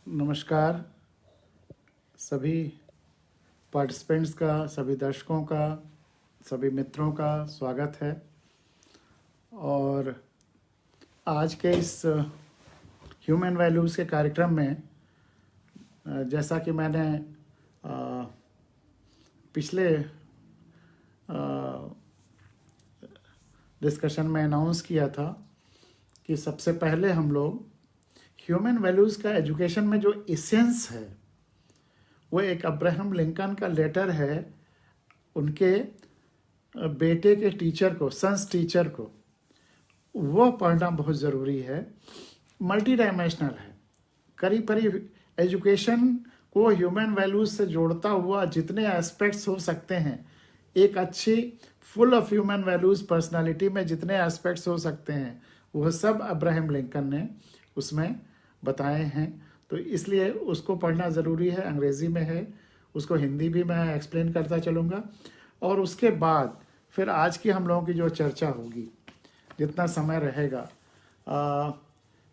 नमस्कार सभी पार्टिसिपेंट्स का, सभी दर्शकों का, सभी मित्रों का स्वागत है। और आज के इस ह्यूमन वैल्यूज़ के कार्यक्रम में जैसा कि मैंने पिछले डिस्कशन में अनाउंस किया था कि सबसे पहले हम लोग ह्यूमन वैल्यूज़ का एजुकेशन में जो एसेंस है वो एक अब्राहम लिंकन का लेटर है उनके बेटे के टीचर को, सन्स टीचर को। वो पढ़ना बहुत ज़रूरी है। मल्टी डायमेंशनल है, करीब करीब एजुकेशन को ह्यूमन वैल्यूज़ से जोड़ता हुआ जितने एस्पेक्ट्स हो सकते हैं, एक अच्छी full of human values personality में जितने एस्पेक्ट्स हो सकते हैं वह सब अब्राहम लिंकन ने उसमें बताए हैं। तो इसलिए उसको पढ़ना ज़रूरी है। अंग्रेज़ी में है, उसको हिंदी भी मैं एक्सप्लेन करता चलूँगा। और उसके बाद फिर आज की हम लोगों की जो चर्चा होगी, जितना समय रहेगा,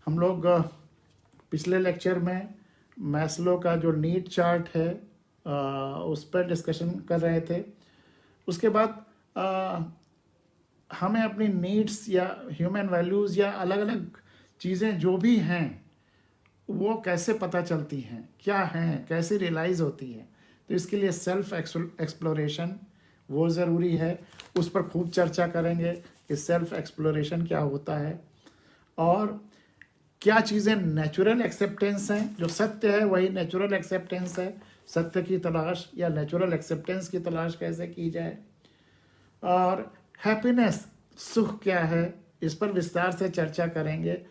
हम लोग पिछले लेक्चर में मैस्लो का जो नीड चार्ट है उस पर डिस्कशन कर रहे थे। उसके बाद हमें अपनी नीड्स या ह्यूमन वैल्यूज़ या अलग अलग चीज़ें जो भी हैं वो कैसे पता चलती हैं, क्या हैं, कैसे रियलाइज़ होती हैं। तो इसके लिए सेल्फ एक्सप्लोरेशन वो ज़रूरी है। उस पर खूब चर्चा करेंगे कि सेल्फ एक्सप्लोरेशन क्या होता है और क्या चीज़ें नेचुरल एक्सेप्टेंस हैं, जो सत्य है वही नेचुरल एक्सेप्टेंस है। सत्य की तलाश या नेचुरल एक्सेप्टेंस की तलाश कैसे की जाए, और हैप्पीनेस, सुख क्या है, इस पर विस्तार से चर्चा करेंगे।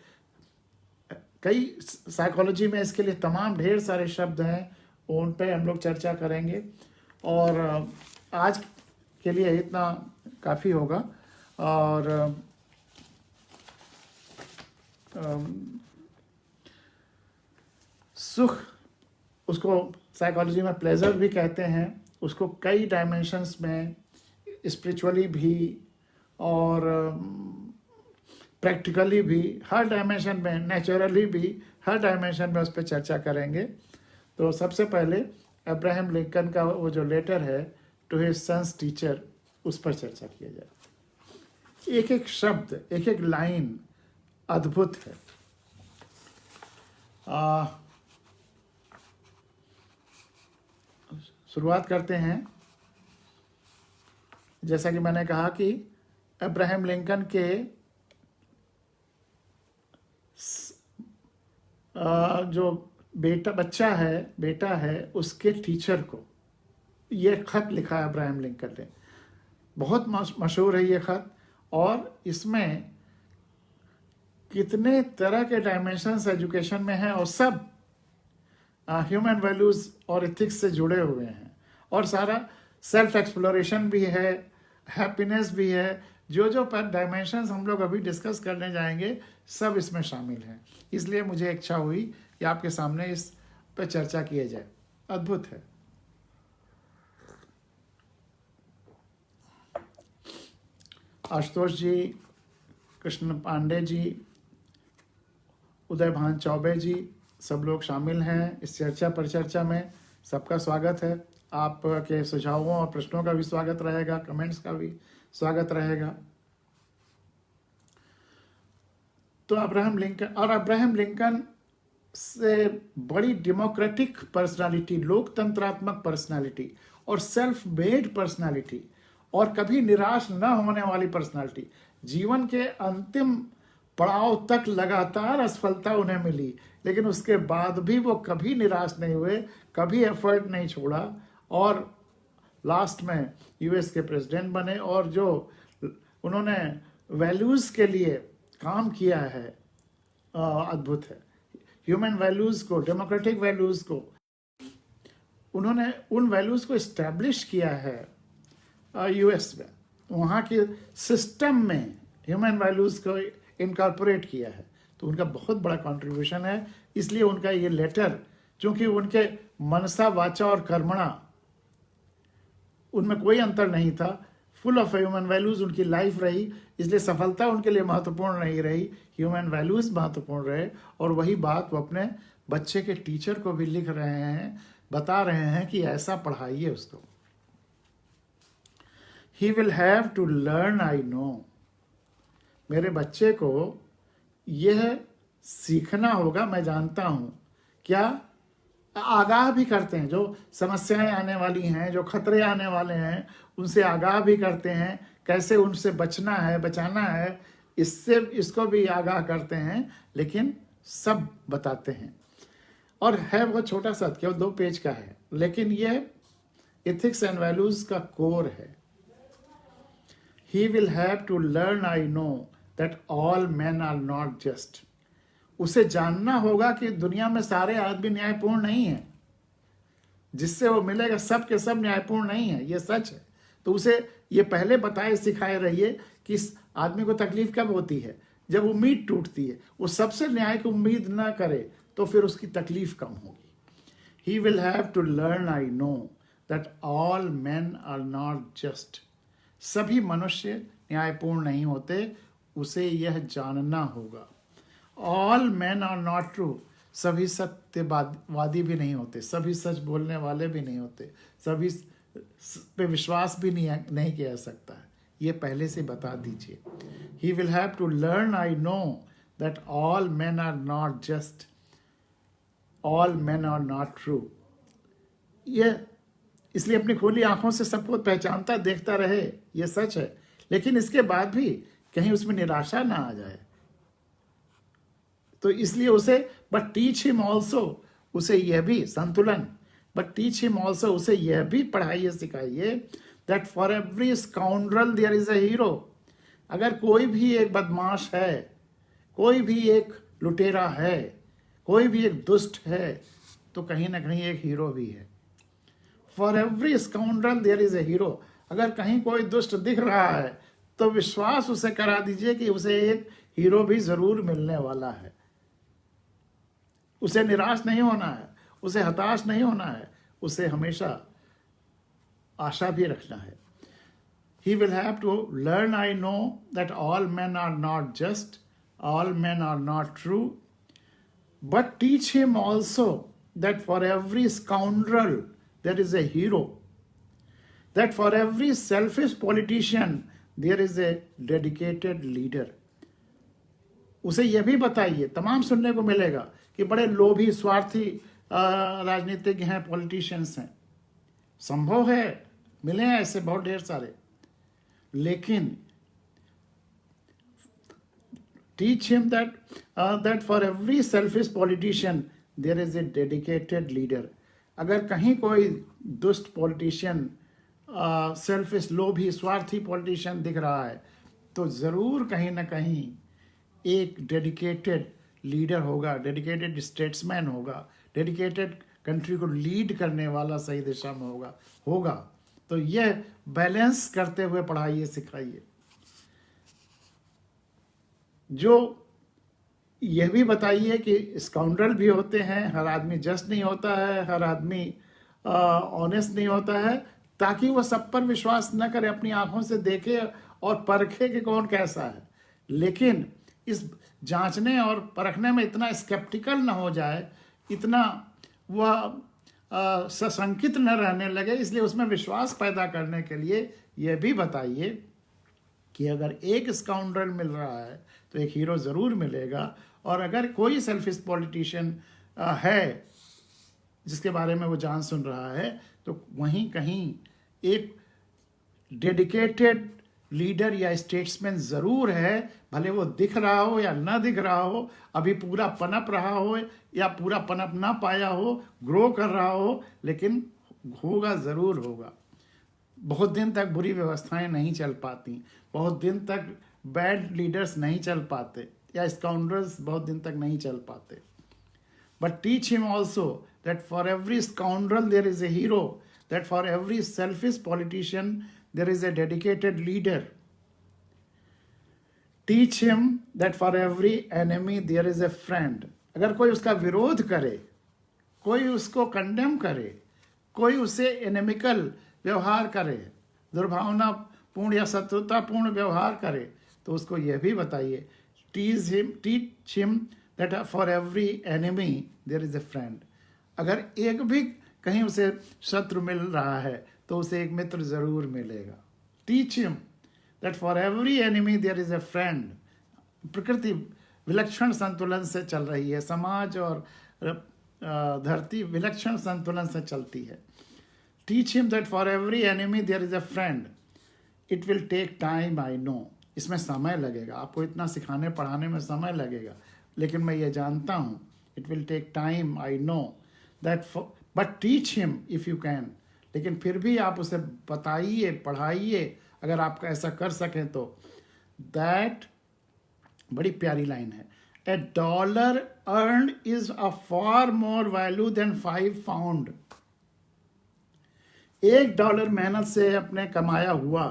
कई साइकोलॉजी में इसके लिए तमाम ढेर सारे शब्द हैं, उन पे हम लोग चर्चा करेंगे। और आज के लिए इतना काफ़ी होगा। और सुख, उसको साइकोलॉजी में प्लेजर भी कहते हैं। उसको कई डायमेंशंस में, स्पिरिचुअली भी और प्रैक्टिकली भी, हर डायमेंशन में, नेचुरली भी, हर डायमेंशन में उस पर चर्चा करेंगे। तो सबसे पहले अब्राहम लिंकन का वो जो लेटर है टू हिज सन्स टीचर, उस पर चर्चा किया जाए। एक एक शब्द, एक एक लाइन अद्भुत है। शुरुआत करते हैं। जैसा कि मैंने कहा कि अब्राहम लिंकन के जो बेटा है उसके टीचर को ये खत लिखा है अब्राहम लिंकन ने। बहुत मशहूर है ये खत, और इसमें कितने तरह के डायमेंशंस एजुकेशन में हैं और सब ह्यूमन वैल्यूज़ और एथिक्स से जुड़े हुए हैं। और सारा सेल्फ एक्सप्लोरेशन भी है, हैप्पीनेस भी है। जो जो डायमेंशंस हम लोग अभी डिस्कस करने जाएंगे सब इसमें शामिल हैं। इसलिए मुझे इच्छा हुई कि आपके सामने इस पर चर्चा किया जाए। अद्भुत है। आशुतोष जी, कृष्ण पांडे जी, उदय भान चौबे जी, सब लोग शामिल हैं इस चर्चा में। सबका स्वागत है। आपके सुझावों और प्रश्नों का भी स्वागत रहेगा, कमेंट्स का भी स्वागत रहेगा। तो अब्राहम लिंकन से बड़ी डेमोक्रेटिक पर्सनालिटी, लोकतंत्रात्मक पर्सनालिटी और सेल्फ मेड पर्सनालिटी और कभी निराश न होने वाली पर्सनालिटी, जीवन के अंतिम पड़ाव तक लगातार असफलता उन्हें मिली, लेकिन उसके बाद भी वो कभी निराश नहीं हुए, कभी एफर्ट नहीं छोड़ा और लास्ट में यूएस के प्रेसिडेंट बने। और जो उन्होंने वैल्यूज़ के लिए काम किया है अद्भुत है। ह्यूमन वैल्यूज़ को, डेमोक्रेटिक वैल्यूज़ को, उन्होंने उन वैल्यूज़ को इस्टेब्लिश किया है यूएस में। वहाँ के सिस्टम में ह्यूमन वैल्यूज़ को इनकॉर्पोरेट किया है। तो उनका बहुत बड़ा कंट्रीब्यूशन है। इसलिए उनका ये लेटर, चूँकि उनके मनसा, वाचा और कर्मणा, उनमें कोई अंतर नहीं था, फुल ऑफ ह्यूमन वैल्यूज़ उनकी लाइफ रही, इसलिए सफलता उनके लिए महत्वपूर्ण नहीं रही, ह्यूमन वैल्यूज़ महत्वपूर्ण रहे। और वही बात वो अपने बच्चे के टीचर को भी लिख रहे हैं, बता रहे हैं कि ऐसा पढ़ाइए उसको। He will have to learn, I know. मेरे बच्चे को यह सीखना होगा, मैं जानता हूं। क्या? आगाह भी करते हैं, जो समस्याएं आने वाली हैं, जो खतरे आने वाले हैं, उनसे आगाह भी करते हैं, कैसे उनसे बचना है, बचाना है, इससे इसको भी आगाह करते हैं, लेकिन सब बताते हैं। और है वो छोटा सा, केवल 2 पेज का है, लेकिन यह एथिक्स एंड वैल्यूज का कोर है। He will have to learn, I know, that all men are not just. उसे जानना होगा कि दुनिया में सारे आदमी न्यायपूर्ण नहीं है, जिससे वो मिलेगा सब के सब न्यायपूर्ण नहीं है, ये सच है। तो उसे ये पहले बताए सिखाए रहिए कि इस आदमी को तकलीफ कब होती है, जब उम्मीद टूटती है। वो सबसे न्याय की उम्मीद ना करे तो फिर उसकी तकलीफ कम होगी। He will have to learn, I know, that all men are not just. सभी मनुष्य न्यायपूर्ण नहीं होते, उसे यह जानना होगा। All men are not true. सभी सत्यवादी भी नहीं होते, सभी सच बोलने वाले भी नहीं होते, सभी पे विश्वास भी नहीं किया जा सकता है। ये पहले से बता दीजिए। He will have to learn, I know, that all men are not just, all men are not true. ये इसलिए अपनी खुली आंखों से सबको पहचानता देखता रहे, ये सच है। लेकिन इसके बाद भी कहीं उसमें निराशा ना आ जाए, तो इसलिए उसे बट टीच हिम ऑल्सो, उसे यह भी संतुलन, बट टीच हिम ऑल्सो, उसे यह भी पढ़ाइए सिखाइए, that for every scoundrel there is a hero. अगर कोई भी एक बदमाश है, कोई भी एक लुटेरा है, कोई भी एक दुष्ट है, तो कहीं ना कहीं एक हीरो भी है। For every scoundrel there is a hero. अगर कहीं कोई दुष्ट दिख रहा है तो विश्वास उसे करा दीजिए कि उसे एक हीरो भी जरूर मिलने वाला है। उसे निराश नहीं होना है, उसे हताश नहीं होना है, उसे हमेशा आशा भी रखना है। He will have to learn, I know, that all men are not just, all men are not true, but teach him also that for every scoundrel there is a hero, that for every selfish politician there is a dedicated leader. उसे यह भी बताइए, तमाम सुनने को मिलेगा कि बड़े लोभी स्वार्थी राजनीतिज्ञ हैं, पॉलिटिशियंस हैं, संभव है, मिले हैं ऐसे बहुत ढेर सारे। लेकिन teach him that for every selfish politician there is a dedicated leader. अगर कहीं कोई दुष्ट पॉलिटिशियन, सेल्फिश लोभी स्वार्थी पॉलिटिशियन दिख रहा है, तो जरूर कहीं ना कहीं एक डेडिकेटेड लीडर होगा, डेडिकेटेड स्टेट्समैन होगा, डेडिकेटेड कंट्री को लीड करने वाला सही दिशा में होगा। तो यह बैलेंस करते हुए पढ़ाइए सिखाइए। जो यह भी बताइए कि स्काउंड्रल भी होते हैं, हर आदमी जस्ट नहीं होता है, हर आदमी ऑनेस्ट नहीं होता है, ताकि वह सब पर विश्वास न करे, अपनी आंखों से देखे और परखे कि कौन कैसा है। लेकिन इस जांचने और परखने में इतना स्केप्टिकल न हो जाए, इतना वह सशंकित न रहने लगे। इसलिए उसमें विश्वास पैदा करने के लिए यह भी बताइए कि अगर एक स्काउंड्रल मिल रहा है तो एक हीरो ज़रूर मिलेगा, और अगर कोई सेल्फिश पॉलिटिशियन है जिसके बारे में वो जान सुन रहा है, तो वहीं कहीं एक डेडिकेटेड लीडर या स्टेट्समैन ज़रूर है, भले वो दिख रहा हो या ना दिख रहा हो, अभी पूरा पनप रहा हो या पूरा पनप ना पाया हो, ग्रो कर रहा हो, लेकिन होगा, ज़रूर होगा। बहुत दिन तक बुरी व्यवस्थाएं नहीं चल पाती, बहुत दिन तक बैड लीडर्स नहीं चल पाते, या स्काउंड्रल्स बहुत दिन तक नहीं चल पाते। But teach him also that for every scoundrel there is a hero, that for every selfish politician there is a dedicated leader. Teach him that for every enemy there is a friend. अगर कोई उसका विरोध करे, कोई उसको condemn करे, कोई उसे एनेमिकल व्यवहार करे, दुर्भावनापूर्ण या शत्रुतापूर्ण व्यवहार करे, तो उसको यह भी बताइए, teach him that for every enemy there is a friend. अगर एक भी कहीं उसे शत्रु मिल रहा है तो उसे एक मित्र जरूर मिलेगा। Teach him that for every enemy there is a friend. प्रकृति विलक्षण संतुलन से चल रही है, समाज और धरती विलक्षण संतुलन से चलती है। Teach him that for every enemy there is a friend. It will take time, I know. इसमें समय लगेगा, आपको इतना सिखाने पढ़ाने में समय लगेगा, लेकिन मैं ये जानता हूँ it will take time, I know that, but teach him if you can. लेकिन फिर भी आप उसे बताइए, पढ़ाइए, अगर आप ऐसा कर सकें तो। दैट, बड़ी प्यारी लाइन है, a dollar earn is a far more value than 5 pound. $1 मेहनत से अपने कमाया हुआ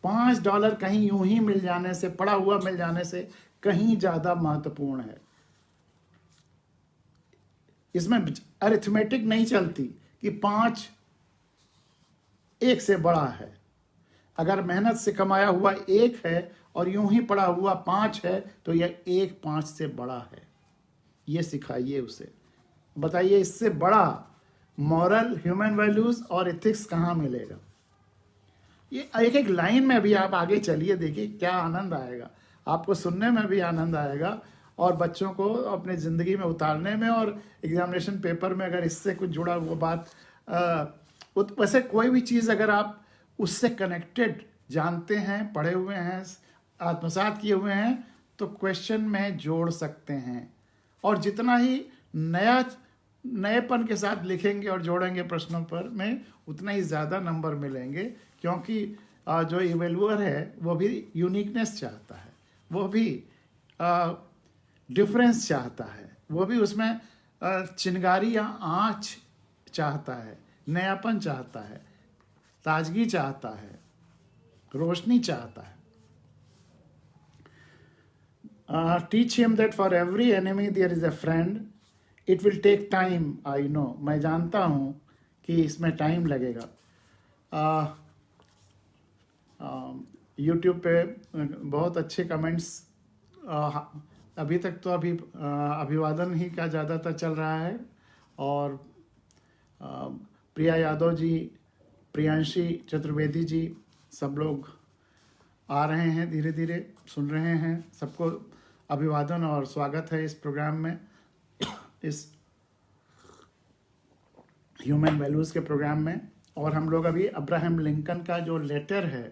$5 कहीं यूं ही मिल जाने से, पड़ा हुआ मिल जाने से कहीं ज्यादा महत्वपूर्ण है। इसमें अरिथमेटिक नहीं चलती कि 5 1 से बड़ा है। अगर मेहनत से कमाया हुआ 1 है और यूं ही पड़ा हुआ 5 है तो यह 1 5 से बड़ा है। ये सिखाइए उसे, बताइए इससे बड़ा मॉरल, ह्यूमन वैल्यूज और एथिक्स कहाँ मिलेगा। ये एक एक लाइन में भी आप आगे चलिए, देखिए क्या आनंद आएगा, आपको सुनने में भी आनंद आएगा और बच्चों को अपने ज़िंदगी में उतारने में, और एग्जामिनेशन पेपर में अगर इससे कुछ जुड़ा हुआ बात, वैसे कोई भी चीज़ अगर आप उससे कनेक्टेड जानते हैं, पढ़े हुए हैं, आत्मसात किए हुए हैं, तो क्वेश्चन में जोड़ सकते हैं। और जितना ही नएपन के साथ लिखेंगे और जोड़ेंगे प्रश्नों पर में, उतना ही ज़्यादा नंबर मिलेंगे, क्योंकि जो इवेल्यूअर है वो भी यूनिकनेस चाहता है, वो भी डिफरेंस चाहता है, वो भी उसमें चिंगारी या आँच चाहता है, नयापन चाहता है, ताजगी चाहता है, रोशनी चाहता है। Teach him that for every enemy there is a friend. It will take time, I know, मैं जानता हूँ कि इसमें टाइम लगेगा। यूट्यूब पे बहुत अच्छे कमेंट्स, अभी तक तो अभिवादन ही का ज़्यादातर चल रहा है, और प्रिया यादव जी, प्रियांशी चतुर्वेदी जी, सब लोग आ रहे हैं, धीरे धीरे सुन रहे हैं। सबको अभिवादन और स्वागत है इस प्रोग्राम में, इस ह्यूमन वैल्यूज़ के प्रोग्राम में। और हम लोग अभी अब्राहम लिंकन का जो लेटर है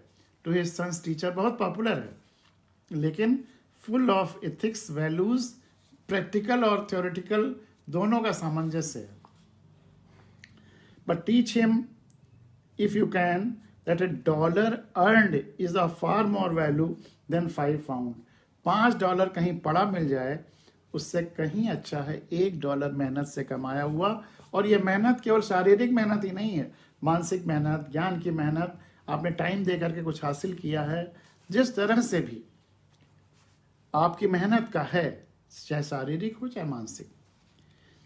टू हिज सन्स टीचर, बहुत पॉपुलर है, लेकिन full of ethics, values, practical और थ्योरेटिकल दोनों का सामंजस्य है। But teach him if you can that $1 earned is of far more value than 5 pound। $5 कहीं पड़ा मिल जाए उससे कहीं अच्छा है $1 मेहनत से कमाया हुआ। और ये मेहनत केवल शारीरिक मेहनत ही नहीं है, मानसिक मेहनत, ज्ञान की मेहनत, आपने टाइम दे करके कुछ हासिल किया है, जिस तरह से भी आपकी मेहनत का है, चाहे शारीरिक हो चाहे मानसिक।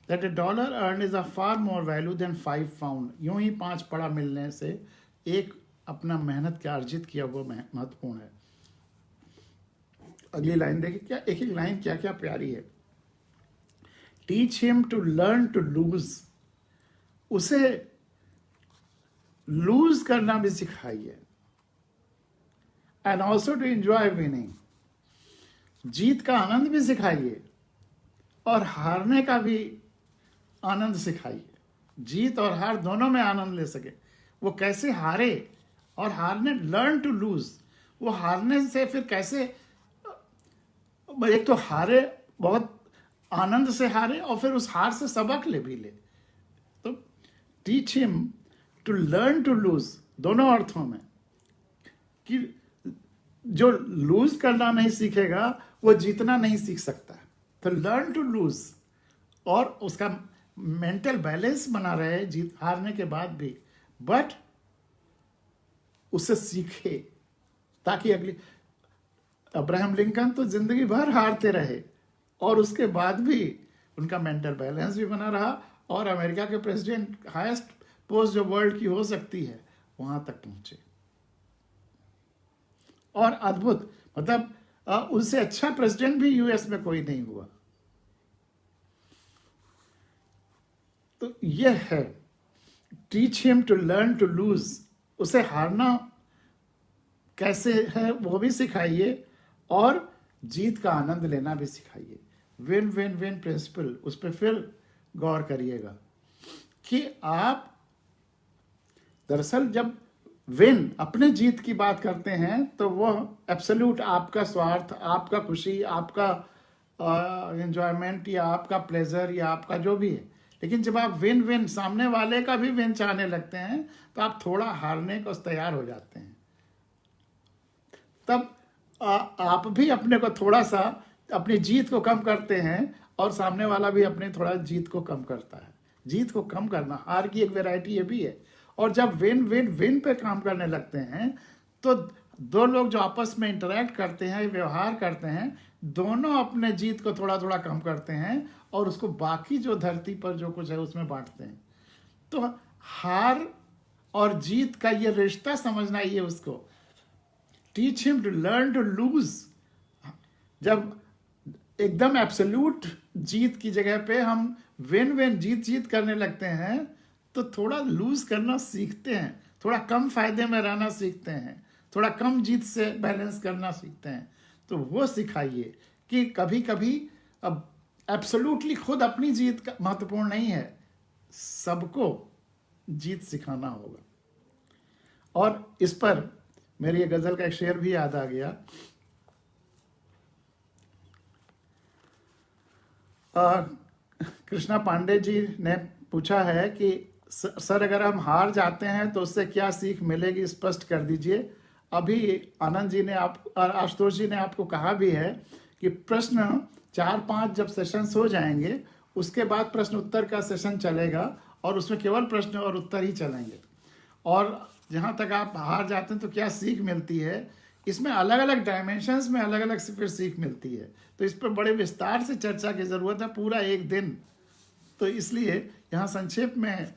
that $1 earned is of far more value than 5 pound। यूं ही 5 पड़ा मिलने से एक अपना मेहनत का अर्जित किया वो महत्वपूर्ण है। अगली लाइन देखिए, क्या एक एक लाइन क्या क्या प्यारी है। Teach him to learn to lose. उसे लूज करना भी सिखाइए, and also to enjoy winning. जीत का आनंद भी सिखाइए और हारने का भी आनंद सिखाइए। जीत और हार दोनों में आनंद ले सके। वो कैसे हारे और हारने, लर्न टू लूज, वो हारने से फिर कैसे, एक तो हारे, बहुत आनंद से हारे, और फिर उस हार से सबक भी ले। तो teach him to learn to lose, दोनों अर्थों में, कि जो लूज करना नहीं सीखेगा वो जीतना नहीं सीख सकता। तो लर्न टू लूज, और उसका मेंटल बैलेंस बना रहे जीत हारने के बाद भी, बट उससे सीखे, ताकि अगली। अब्राहम लिंकन तो जिंदगी भर हारते रहे और उसके बाद भी उनका मेंटल बैलेंस भी बना रहा, और अमेरिका के प्रेसिडेंट, हाईएस्ट पोस्ट जो वर्ल्ड की हो सकती है, वहां तक पहुंचे। और अद्भुत, मतलब उनसे अच्छा प्रेसिडेंट भी यूएस में कोई नहीं हुआ। तो यह है, teach him to learn to lose, उसे हारना कैसे है वो भी सिखाइए और जीत का आनंद लेना भी सिखाइए। विन विन विन प्रिंसिपल, उस पर फिर गौर करिएगा कि आप दरअसल जब विन अपने जीत की बात करते हैं तो वह एब्सोल्यूट आपका स्वार्थ, आपका खुशी, आपका एंजॉयमेंट या आपका प्लेजर या आपका जो भी है। लेकिन जब आप विन विन सामने वाले का भी विन चाहने लगते हैं तो आप थोड़ा हारने को तैयार हो जाते हैं। तब आप भी अपने को थोड़ा सा अपनी जीत को कम करते हैं और सामने वाला भी अपने थोड़ा जीत को कम करता है। जीत को कम करना, हार की एक वैरायटी ये भी है। और जब विन विन विन पे काम करने लगते हैं तो दो लोग जो आपस में इंटरेक्ट करते हैं, व्यवहार करते हैं, दोनों अपने जीत को थोड़ा थोड़ा कम करते हैं और उसको बाकी जो धरती पर जो कुछ है उसमें बांटते हैं। तो हार और जीत का ये रिश्ता समझना ही है उसको। Teach him to learn to lose. जब एकदम एब्सोल्यूट जीत की जगह पे हम विन विन जीत जीत करने लगते हैं तो थोड़ा लूज करना सीखते हैं, थोड़ा कम फायदे में रहना सीखते हैं, थोड़ा कम जीत से बैलेंस करना सीखते हैं। तो वो सिखाइए कि कभी कभी अब एब्सोल्यूटली खुद अपनी जीत का महत्वपूर्ण नहीं है, सबको जीत सिखाना होगा। और इस पर मेरी ये गजल का एक शेर भी याद आ गया। कृष्णा पांडे जी ने पूछा है कि सर अगर हम हार जाते हैं तो उससे क्या सीख मिलेगी, स्पष्ट कर दीजिए। अभी आनंद जी ने आशुतोष जी ने आपको कहा भी है कि प्रश्न 4-5 जब सेशंस हो जाएंगे उसके बाद प्रश्न उत्तर का सेशन चलेगा और उसमें केवल प्रश्न और उत्तर ही चलेंगे। और जहाँ तक आप हार जाते हैं तो क्या सीख मिलती है, इसमें अलग अलग डायमेंशंस में अलग अलग फिर सीख मिलती है। तो इस पर बड़े विस्तार से चर्चा की ज़रूरत है, पूरा एक दिन। तो इसलिए यहाँ संक्षेप में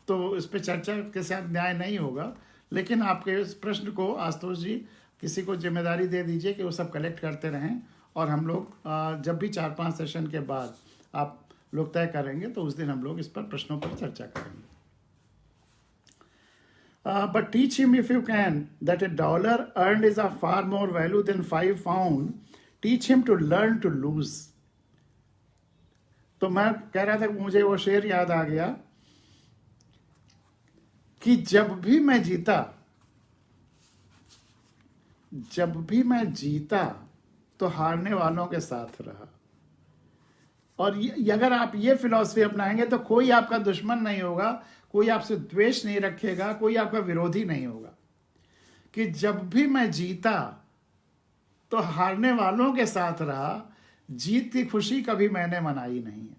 तो इस पर चर्चा के साथ न्याय नहीं होगा। लेकिन आपके इस प्रश्न को आशुतोष जी किसी को जिम्मेदारी दे दीजिए कि वो सब कलेक्ट करते रहें और हम लोग जब भी 4-5 सेशन के बाद आप लोग तय करेंगे तो उस दिन हम लोग इस पर प्रश्नों पर चर्चा करेंगे। But teach him if you can that $1 earned is of far more value than 5 found. Teach him to learn to lose. तो मैं कह रहा था कि मुझे वो शेर याद आ गया कि जब भी मैं जीता तो हारने वालों के साथ रहा। और अगर आप ये फिलॉसफी अपनाएंगे तो कोई आपका दुश्मन नहीं होगा, कोई आपसे द्वेष नहीं रखेगा, कोई आपका विरोधी नहीं होगा। कि जब भी मैं जीता तो हारने वालों के साथ रहा, जीत की खुशी कभी मैंने मनाई नहीं है।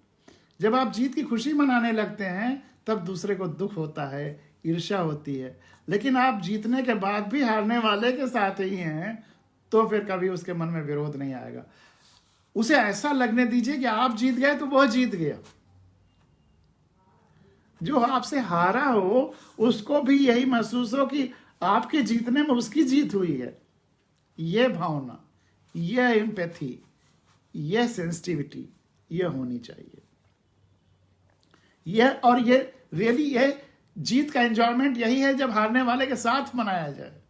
जब आप जीत की खुशी मनाने लगते हैं तब दूसरे को दुख होता है, ईर्ष्या होती है। लेकिन आप जीतने के बाद भी हारने वाले के साथ ही हैं तो फिर कभी उसके मन में विरोध नहीं आएगा। उसे ऐसा लगने दीजिए कि आप जीत गए तो वह जीत गया। जो आपसे हारा हो उसको भी यही महसूस हो कि आपके जीतने में उसकी जीत हुई है। यह भावना, यह एम्पैथी, यह सेंसिटिविटी यह होनी चाहिए। यह रियली यह जीत का एंजॉयमेंट यही है जब हारने वाले के साथ मनाया जाए।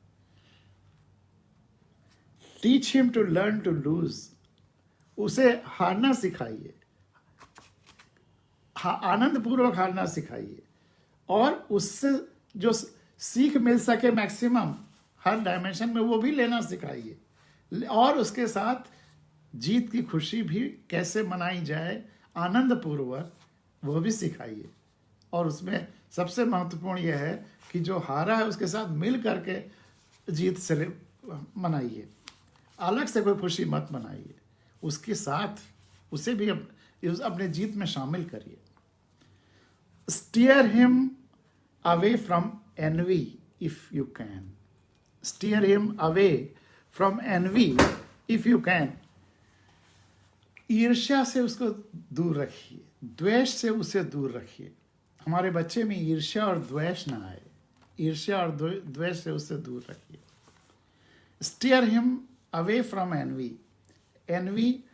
Teach him to learn to lose. उसे हारना सिखाइए, आनंद पूर्वक हारना सिखाइए और उससे जो सीख मिल सके मैक्सिमम हर डायमेंशन में वो भी लेना सिखाइए। और उसके साथ जीत की खुशी भी कैसे मनाई जाए आनंद पूर्वक वो भी सिखाइए। और उसमें सबसे महत्वपूर्ण यह है कि जो हारा है उसके साथ मिल करके जीत से मनाइए, अलग से कोई खुशी मत मनाइए, उसके साथ उसे भी अपने जीत में शामिल करिए। Steer him away from envy if you can. Steer him away from envy if you can. ईर्ष्या से उसको दूर रखिए, द्वेष से उसे दूर रखिए। हमारे बच्चे में ईर्ष्या और द्वेष ना आए, ईर्ष्या और द्वेष से उसे दूर रखिए। Steer him away from envy, envy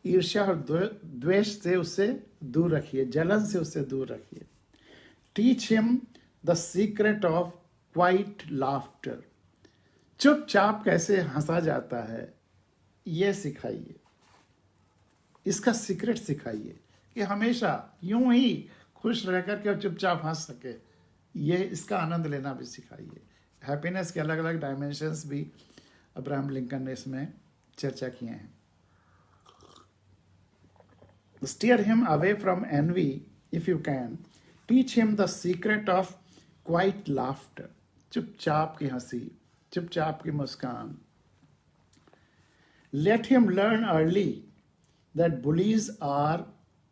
ईर्ष्या और द्वेष से उससे दूर रखिए, जलन से उससे दूर रखिए। Teach him the secret of quite laughter, चुपचाप कैसे हंसा जाता है ये सिखाइए, इसका सीक्रेट सिखाइए कि हमेशा यूं ही खुश रह करके चुपचाप हंस सके, ये इसका आनंद लेना भी सिखाइए। हैप्पीनेस के अलग अलग डायमेंशंस भी अब्राहम लिंकन ने इसमें चर्चा किए हैं। Steer him away from envy if you can. Teach him the secret of quiet laughter. चुपचाप की हंसी, चुपचाप की मुस्कान। Let him learn early that bullies are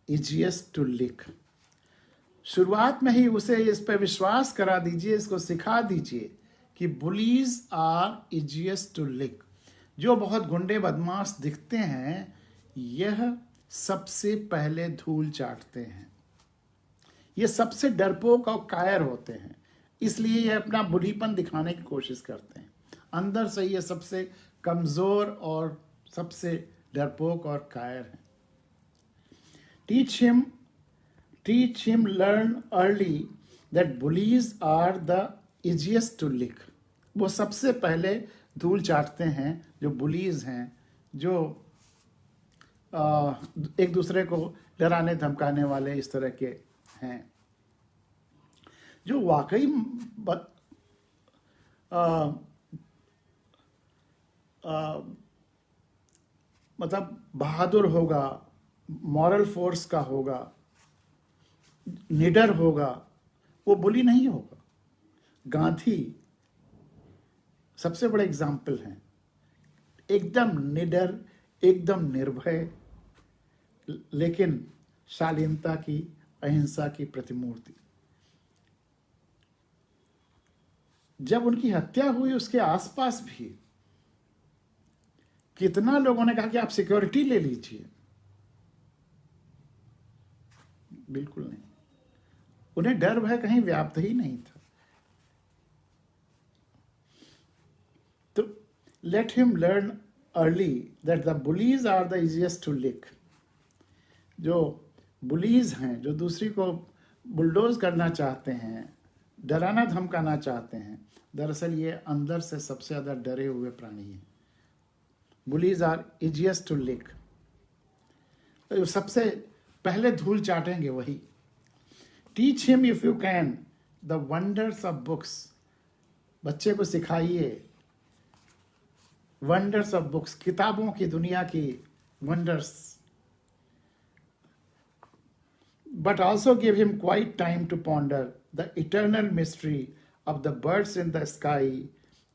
easiest to lick. शुरुआत में ही उसे इस पर विश्वास करा दीजिए, इसको सिखा दीजिए कि bullies are easiest to lick, जो बहुत गुंडे बदमाश दिखते हैं यह सबसे पहले धूल चाटते हैं, ये सबसे डरपोक और कायर होते हैं, इसलिए ये अपना बुरीपन दिखाने की कोशिश करते हैं। अंदर से ये सबसे कमजोर और सबसे डरपोक और कायर हैं। Teach him learn early that bullies are the easiest to lick. वो सबसे पहले धूल चाटते हैं, जो बुलीज हैं, जो एक दूसरे को डराने धमकाने वाले इस तरह के हैं, जो वाकई मतलब बहादुर होगा, मॉरल फोर्स का होगा, निडर होगा, वो बुली नहीं होगा। गांधी सबसे बड़े एग्जाम्पल हैं, एकदम निडर, एकदम निर्भय, लेकिन शालीनता की, अहिंसा की प्रतिमूर्ति। जब उनकी हत्या हुई उसके आसपास भी कितना लोगों ने कहा कि आप सिक्योरिटी ले लीजिए, बिल्कुल नहीं, उन्हें डर भय कहीं व्याप्त ही नहीं था। तो let him learn early that the bullies are the easiest to lick. जो बुलीज हैं, जो दूसरी को बुलडोज करना चाहते हैं, डराना धमकाना चाहते हैं, दरअसल ये अंदर से सबसे ज्यादा डरे हुए प्राणी हैं। बुलीज आर इजिएस्ट टू लिक, तो सबसे पहले धूल चाटेंगे वही। Teach him if you can the wonders of books, बच्चे को सिखाइए वंडर्स ऑफ बुक्स, किताबों की दुनिया की wonders. But also give him quiet time to ponder the eternal mystery of the birds in the sky,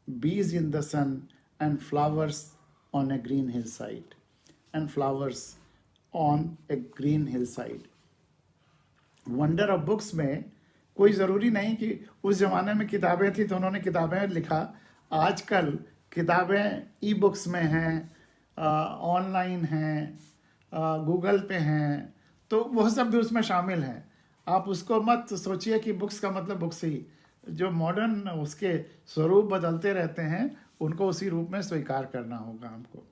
bees in the sun, and flowers on a green hillside. And flowers on a green hillside. Wonder of books में कोई ज़रूरी नहीं कि उस ज़माने में किताबें थी तो उन्होंने किताबें लिखा। आजकल किताबें ई बुक्स में हैं, ऑनलाइन हैं, गूगल पे हैं, तो वह सब भी उसमें शामिल हैं। आप उसको मत सोचिए कि बुक्स का मतलब बुक्स ही, जो मॉडर्न उसके स्वरूप बदलते रहते हैं उनको उसी रूप में स्वीकार करना होगा हमको।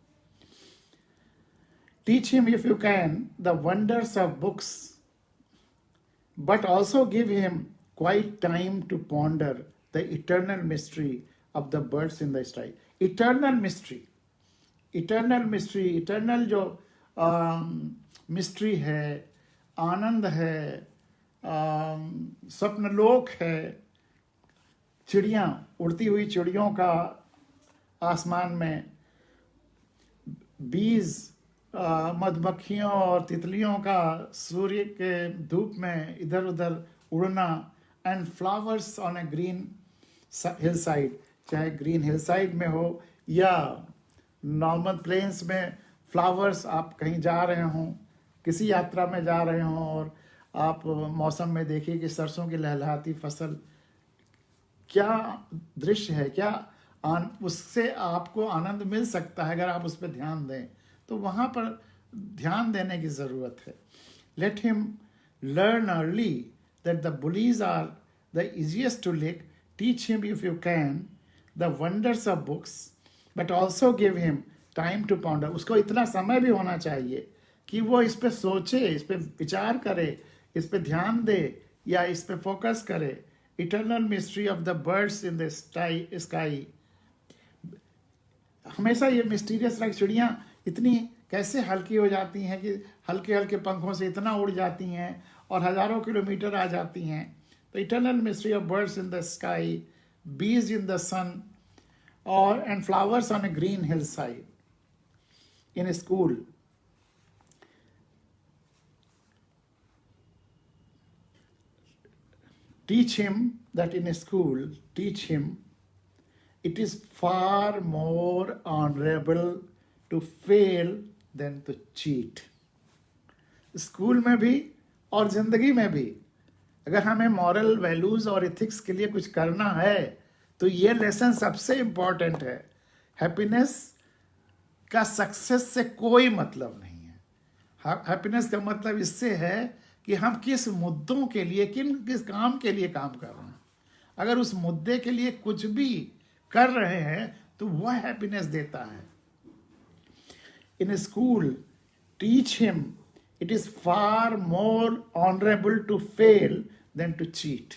Teach him if you can the wonders of books, but also give him quiet time to ponder the eternal mystery of the birds in the sky. Eternal mystery, eternal mystery, eternal जो mystery है, आनंद है, स्वप्नलोक है, चिड़ियाँ, उड़ती हुई चिड़ियों का आसमान में, बीज, मधुमक्खियों और तितलियों का सूर्य के धूप में इधर उधर उड़ना, and flowers on A Green hill side, चाहे ग्रीन हिल साइड में हो या नॉर्मल प्लेन्स में फ्लावर्स, आप कहीं जा रहे हों, किसी यात्रा में जा रहे हों और आप मौसम में देखिए कि सरसों की लहलहाती फसल, क्या दृश्य है, क्या उससे आपको आनंद मिल सकता है अगर आप उस पर ध्यान दें, तो वहाँ पर ध्यान देने की ज़रूरत है। Let him learn early that the bullies are the easiest to lick. Teach him if you can the wonders of books, but also give him time to ponder, उसको इतना समय भी होना चाहिए कि वो इस पे सोचे, इस पे विचार करे, इस पे ध्यान दे या इस पे फोकस करे। Eternal mystery of the birds in the sky, हमेशा ये मिस्टीरियस लाइक चिड़ियाँ इतनी कैसे हल्की हो जाती हैं कि हल्के हल्के पंखों से इतना उड़ जाती हैं और हजारों किलोमीटर आ जाती हैं। तो eternal mystery of birds in the sky, बीज इन द सन और and flowers on A Green hill side in a school. Teach him that in a school, teach him it is far more honorable to fail than to cheat. School में भी और जिंदगी में भी अगर हमें moral values और ethics के लिए कुछ करना है तो ये लेसन सबसे इंपॉर्टेंट है। हैप्पीनेस का सक्सेस से कोई मतलब नहीं है। हैप्पीनेस का मतलब इससे है कि हम किस मुद्दों के लिए, किस काम के लिए काम कर रहे हैं। अगर उस मुद्दे के लिए कुछ भी कर रहे हैं तो वह हैप्पीनेस देता है। In school teach him it is far more honourable to fail than to cheat.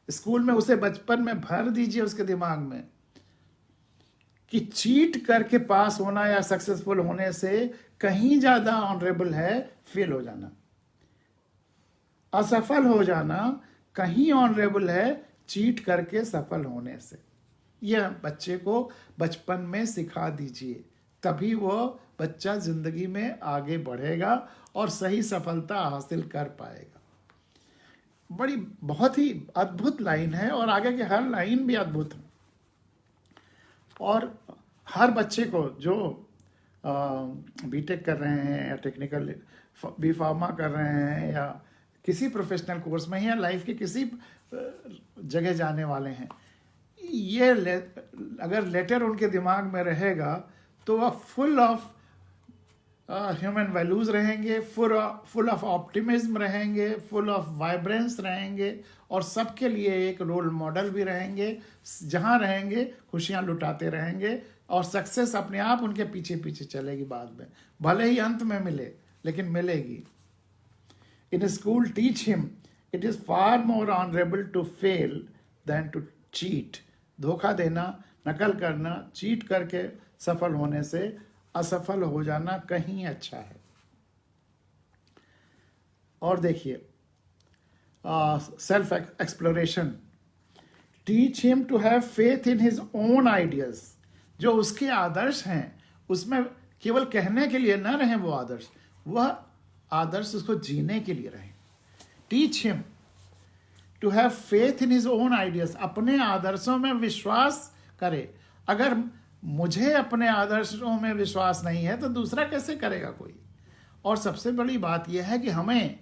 School में उसे बचपन में भर दीजिए उसके दिमाग में कि चीट करके पास होना या सक्सेसफुल होने से कहीं ज्यादा ऑनरेबल है फेल हो जाना। असफल हो जाना कहीं ऑनरेबल है चीट करके सफल होने से। यह बच्चे को बचपन में सिखा दीजिए, तभी वो बच्चा जिंदगी में आगे बढ़ेगा और सही सफलता हासिल कर पाएगा। बहुत ही अद्भुत लाइन है और आगे के हर लाइन भी अद्भुत है। और हर बच्चे को जो बीटेक कर रहे हैं या टेक्निकल बी फार्मा कर रहे हैं या किसी प्रोफेशनल कोर्स में या लाइफ के किसी जगह जाने वाले हैं, ये अगर लेटर उनके दिमाग में रहेगा तो वह फुल ऑफ ह्यूमन वैल्यूज रहेंगे, फुल ऑफ ऑप्टिमिज्म रहेंगे, फुल ऑफ वाइब्रेंस रहेंगे और सबके लिए एक रोल मॉडल भी रहेंगे। जहाँ रहेंगे खुशियाँ लुटाते रहेंगे और सक्सेस अपने आप उनके पीछे पीछे चलेगी बाद में, भले ही अंत में मिले लेकिन मिलेगी। In school teach him it is far more honourable to fail than to cheat. धोखा देना, नकल करना, चीट करके सफल होने से असफल हो जाना कहीं अच्छा है। और देखिए self exploration, teach him to have faith in his own ideas. जो उसके आदर्श हैं उसमें केवल कहने के लिए ना रहे वो आदर्श, वह आदर्श उसको जीने के लिए रहे। Teach him to have faith in his own ideas, अपने आदर्शों में विश्वास करे। अगर मुझे अपने आदर्शों में विश्वास नहीं है तो दूसरा कैसे करेगा कोई। और सबसे बड़ी बात यह है कि हमें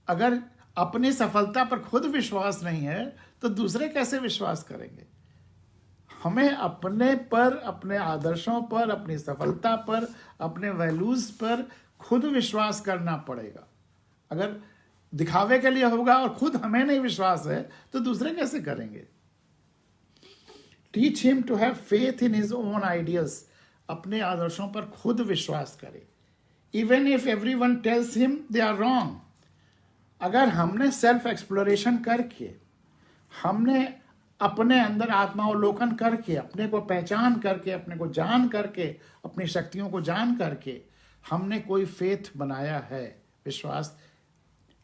अगर अपनी सफलता पर खुद विश्वास नहीं है तो दूसरे कैसे विश्वास करेंगे। हमें अपने पर, अपने आदर्शों पर, अपनी सफलता पर, अपने वैल्यूज पर खुद विश्वास करना पड़ेगा। अगर दिखावे के लिए होगा और खुद हमें नहीं विश्वास है तो दूसरे कैसे करेंगे। Teach him to have faith in his own ideas, अपने आदर्शों पर खुद विश्वास करे। Even if everyone tells him they are wrong. अगर हमने सेल्फ एक्सप्लोरेशन करके, हमने अपने अंदर आत्मावलोकन करके, अपने को पहचान करके, अपने को जान करके, अपनी शक्तियों को जान करके हमने कोई फेथ बनाया है, विश्वास,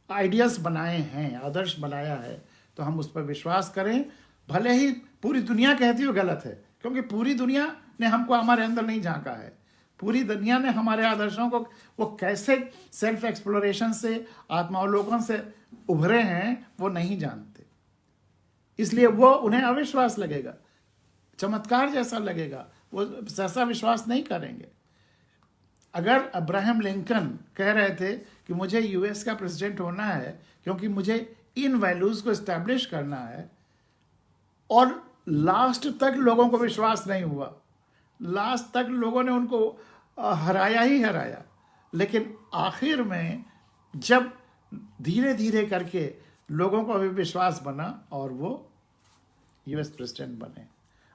आइडियाज बनाए हैं, आदर्श बनाया है, तो हम उस पर विश्वास करें। भले ही पूरी दुनिया कहती हो गलत है, क्योंकि पूरी दुनिया ने हमको हमारे अंदर नहीं झांका है। पूरी दुनिया ने हमारे आदर्शों को वो कैसे सेल्फ एक्सप्लोरेशन से, आत्मावलोकन से उभरे हैं वो नहीं जानते, इसलिए वो उन्हें अविश्वास लगेगा, चमत्कार जैसा लगेगा, वो ऐसा विश्वास नहीं करेंगे। अगर अब्राहम लिंकन कह रहे थे कि मुझे यूएस का प्रेसिडेंट होना है क्योंकि मुझे इन वैल्यूज को एस्टैब्लिश करना है, और लास्ट तक लोगों को विश्वास नहीं हुआ, लास्ट तक लोगों ने उनको हराया ही हराया, लेकिन आखिर में जब धीरे धीरे करके लोगों को भी विश्वास बना और वो यूएस प्रेसिडेंट बने।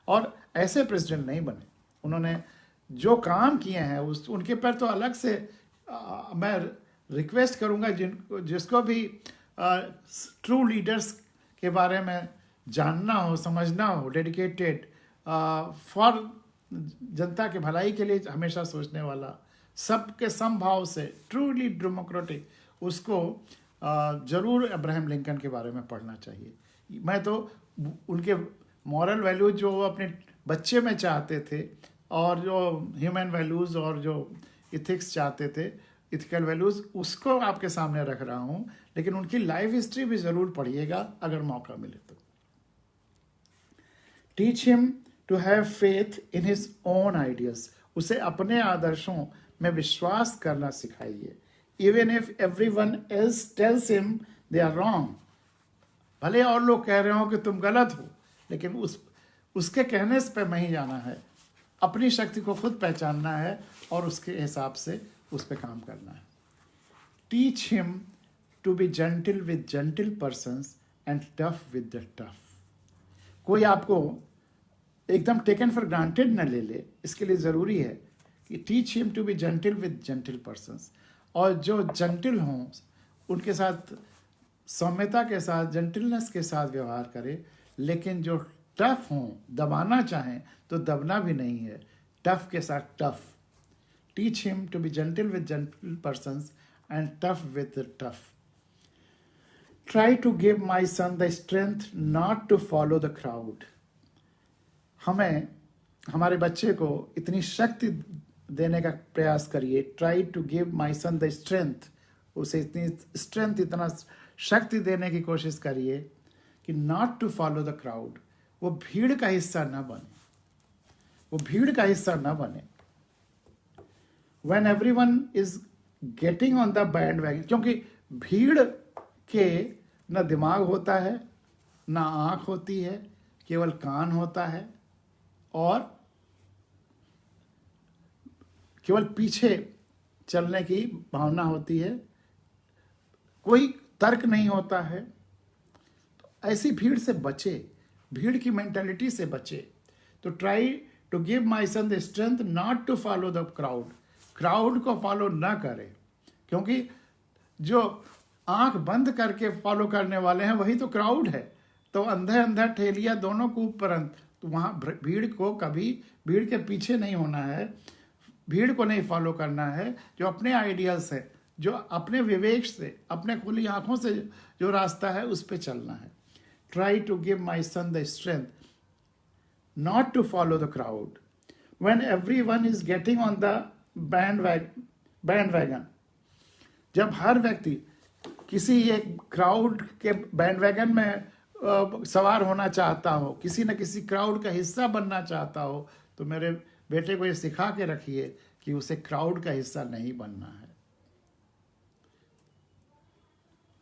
और ऐसे प्रेसिडेंट नहीं बने, उन्होंने जो काम किए हैं उस उनके पर तो अलग से मैं रिक्वेस्ट करूंगा जिसको भी ट्रू लीडर्स के बारे में जानना हो, समझना हो, डेडिकेटेड फॉर जनता के भलाई के लिए हमेशा सोचने वाला, सबके समभाव से ट्रूली डेमोक्रेटिक, उसको जरूर अब्राहम लिंकन के बारे में पढ़ना चाहिए। मैं तो उनके मॉरल वैल्यूज जो वो अपने बच्चे में चाहते थे और जो ह्यूमन वैल्यूज़ और जो इथिक्स चाहते थे, इथिकल वैल्यूज़, उसको आपके सामने रख रहा हूँ। लेकिन उनकी लाइफ हिस्ट्री भी ज़रूर पढ़िएगा अगर मौका मिले तो। Teach him to have faith in his own ideas, उसे अपने आदर्शों में विश्वास करना सिखाइए। Even if everyone else tells him they are wrong, भले और लोग कह रहे हो कि तुम गलत हो, लेकिन उसके कहने पे नहीं जाना है, अपनी शक्ति को खुद पहचानना है और उसके हिसाब से उस पर काम करना है। Teach him to be gentle with gentle persons and tough with the tough. कोई आपको एकदम टेकन फॉर ग्रांटेड न ले ले, इसके लिए ज़रूरी है कि teach him to be gentle with gentle persons, और जो जेंटल हों उनके साथ सौम्यता के साथ, जेंटलनेस के साथ व्यवहार करे। लेकिन जो टफ हों, दबाना चाहें तो दबना भी नहीं है, टफ के साथ tough. Teach him to be gentle with gentle persons and tough with the tough. Try to give my son the strength not to follow the crowd. हमें हमारे बच्चे को इतनी शक्ति देने का प्रयास करिए। Try to give my son the strength, उसे इतनी स्ट्रेंथ, इतना शक्ति देने की कोशिश करिए कि not to follow the crowd, वो भीड़ का हिस्सा न बने, वो भीड़ का हिस्सा न बने। When everyone is getting on the bandwagon, क्योंकि भीड़ के न दिमाग होता है, न आंख होती है, केवल कान होता है और केवल पीछे चलने की भावना होती है, कोई तर्क नहीं होता है। तो ऐसी भीड़ से बचे, भीड़ की मेंटालिटी से बचे। तो try to give my son the strength not to follow the crowd, crowd को फॉलो ना करें, क्योंकि जो आंख बंद करके फॉलो करने वाले हैं वही तो क्राउड है। तो अंधे अंधा ठेलिया दोनों को उपरंत, तो वहाँ भीड़ को कभी भीड़ के पीछे नहीं होना है, भीड़ को नहीं फॉलो करना है। जो अपने आइडियाल्स है, जो अपने विवेक से, अपने खुली आंखों से जो रास्ता है उस पर चलना है। Try to give my son the strength not to follow the crowd when everyone is getting on the bandwagon. जब हर व्यक्ति किसी एक क्राउड के बैंडवैगन में सवार होना चाहता हो, किसी न किसी क्राउड का हिस्सा बनना चाहता हो, तो मेरे बेटे को ये सिखा के रखिए कि उसे क्राउड का हिस्सा नहीं बनना है।